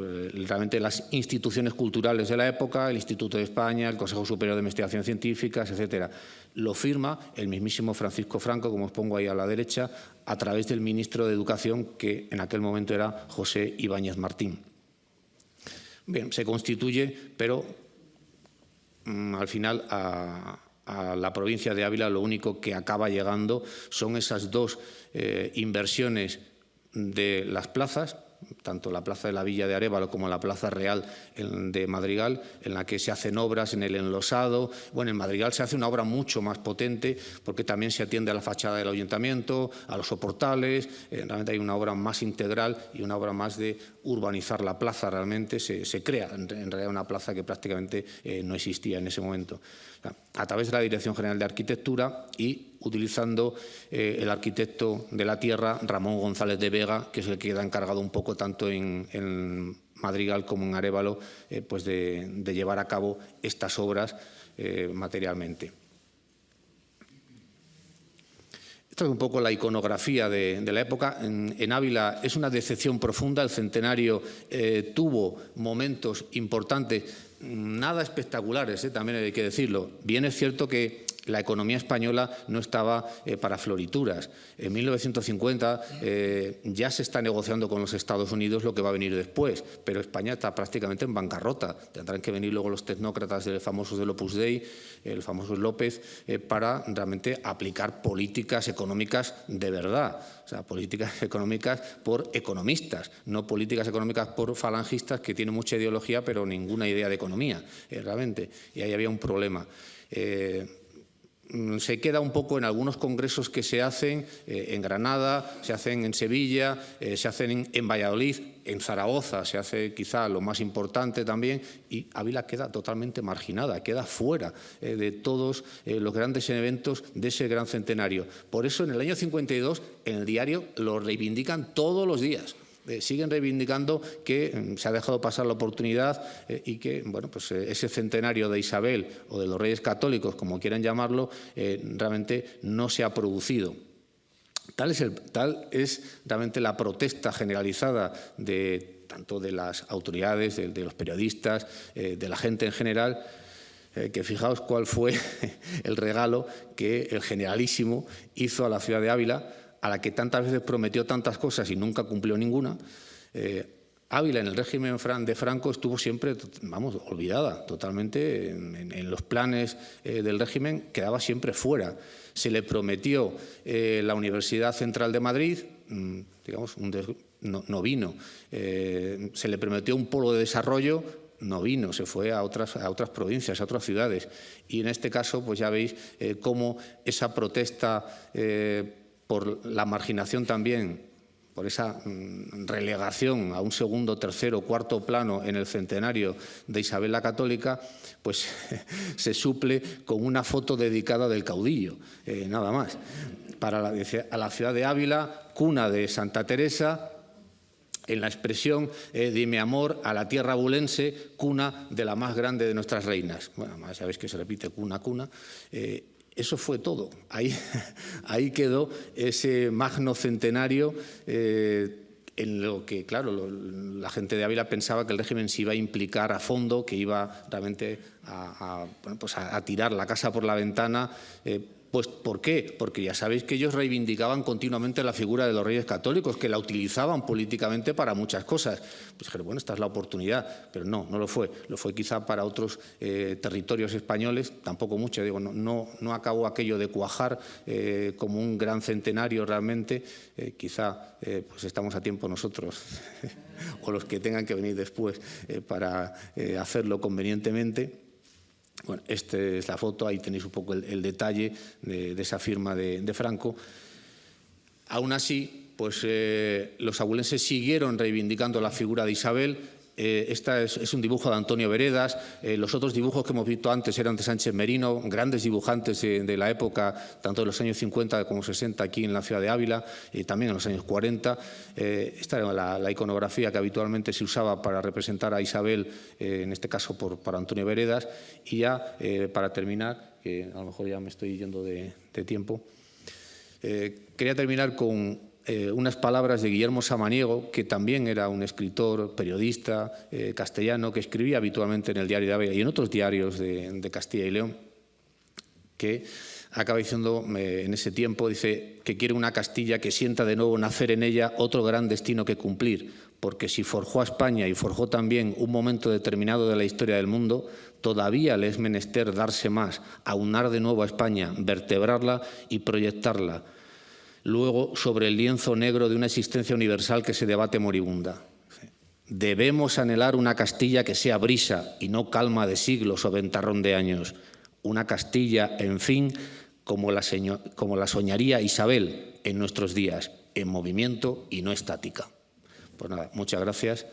realmente las instituciones culturales de la época, el Instituto de España, el Consejo Superior de Investigaciones Científicas, etcétera. Lo firma el mismísimo Francisco Franco, como os pongo ahí a la derecha, a través del ministro de Educación, que en aquel momento era José Ibáñez Martín. Bien, se constituye, pero al final a la provincia de Ávila lo único que acaba llegando son esas dos inversiones de las plazas, tanto la Plaza de la Villa de Arévalo como la Plaza Real de Madrigal, en la que se hacen obras en el enlosado. Bueno, en Madrigal se hace una obra mucho más potente porque también se atiende a la fachada del ayuntamiento, a los soportales. Realmente hay una obra más integral y una obra más de urbanizar la plaza realmente, se crea en realidad una plaza que prácticamente no existía en ese momento. A través de la Dirección General de Arquitectura y utilizando el arquitecto de la tierra, Ramón González de Vega, que es el que queda encargado un poco tanto en Madrigal como en Arévalo, pues de llevar a cabo estas obras materialmente. Esta es un poco la iconografía de la época. En Ávila es una decepción profunda. El centenario tuvo momentos importantes, nada espectaculares, también hay que decirlo. Bien es cierto que la economía española no estaba para florituras. En 1950 ya se está negociando con los Estados Unidos lo que va a venir después, pero España está prácticamente en bancarrota. Tendrán que venir luego los tecnócratas famosos del Opus Dei, el famoso López, para realmente aplicar políticas económicas de verdad. O sea, políticas económicas por economistas, no políticas económicas por falangistas que tienen mucha ideología pero ninguna idea de economía, realmente. Y ahí había un problema. Se queda un poco en algunos congresos que se hacen en Granada, se hacen en Sevilla, se hacen en Valladolid, en Zaragoza se hace quizá lo más importante también, y Ávila queda totalmente marginada, queda fuera de todos los grandes eventos de ese gran centenario. Por eso en el año 52 en el diario lo reivindican todos los días. Siguen reivindicando que se ha dejado pasar la oportunidad y que bueno, pues, ese centenario de Isabel o de los Reyes Católicos, como quieran llamarlo, realmente no se ha producido. Tal es realmente la protesta generalizada tanto de las autoridades, de los periodistas, de la gente en general, que fijaos cuál fue el regalo que el Generalísimo hizo a la ciudad de Ávila, a la que tantas veces prometió tantas cosas y nunca cumplió ninguna. Ávila en el régimen de Franco estuvo siempre, vamos, olvidada totalmente en los planes del régimen, quedaba siempre fuera. Se le prometió la Universidad Central de Madrid, digamos, no vino. Se le prometió un polo de desarrollo, no vino, se fue a otras provincias, a otras ciudades. Y en este caso, pues ya veis cómo esa protesta por la marginación también, por esa relegación a un segundo, tercero, cuarto plano en el centenario de Isabel la Católica, pues se suple con una foto dedicada del caudillo, nada más. A la ciudad de Ávila, cuna de Santa Teresa, en la expresión de mi amor a la tierra abulense, cuna de la más grande de nuestras reinas. Bueno, ya sabéis que se repite cuna, cuna. Eso fue todo. Ahí quedó ese magno centenario en lo que, claro, la gente de Ávila pensaba que el régimen se iba a implicar a fondo, que iba realmente a tirar la casa por la ventana. Pues, ¿por qué? Porque ya sabéis que ellos reivindicaban continuamente la figura de los Reyes Católicos, que la utilizaban políticamente para muchas cosas. Pues dijeron, bueno, esta es la oportunidad, pero no lo fue. Lo fue quizá para otros territorios españoles, tampoco mucho. Digo, no acabó aquello de cuajar como un gran centenario realmente. Quizá pues estamos a tiempo nosotros, o los que tengan que venir después, para hacerlo convenientemente. Bueno, esta es la foto, ahí tenéis un poco el detalle de esa firma de Franco. Aún así, pues los abulenses siguieron reivindicando la figura de Isabel. Esta es un dibujo de Antonio Veredas. Los otros dibujos que hemos visto antes eran de Sánchez Merino, grandes dibujantes de la época, tanto de los años 50 como 60 aquí en la ciudad de Ávila, y también en los años 40. Esta era la iconografía que habitualmente se usaba para representar a Isabel, en este caso por Antonio Veredas. Y ya, para terminar, que a lo mejor ya me estoy yendo de tiempo, quería terminar con unas palabras de Guillermo Samaniego, que también era un escritor, periodista castellano, que escribía habitualmente en el Diario de Ávila y en otros diarios de Castilla y León, que acaba diciendo en ese tiempo, dice que quiere una Castilla que sienta de nuevo nacer en ella otro gran destino que cumplir, porque si forjó a España y forjó también un momento determinado de la historia del mundo, todavía le es menester darse más, aunar de nuevo a España, vertebrarla y proyectarla. Luego, sobre el lienzo negro de una existencia universal que se debate moribunda. Debemos anhelar una Castilla que sea brisa y no calma de siglos o ventarrón de años. Una Castilla, en fin, como la soñaría Isabel en nuestros días, en movimiento y no estática. Pues nada, muchas gracias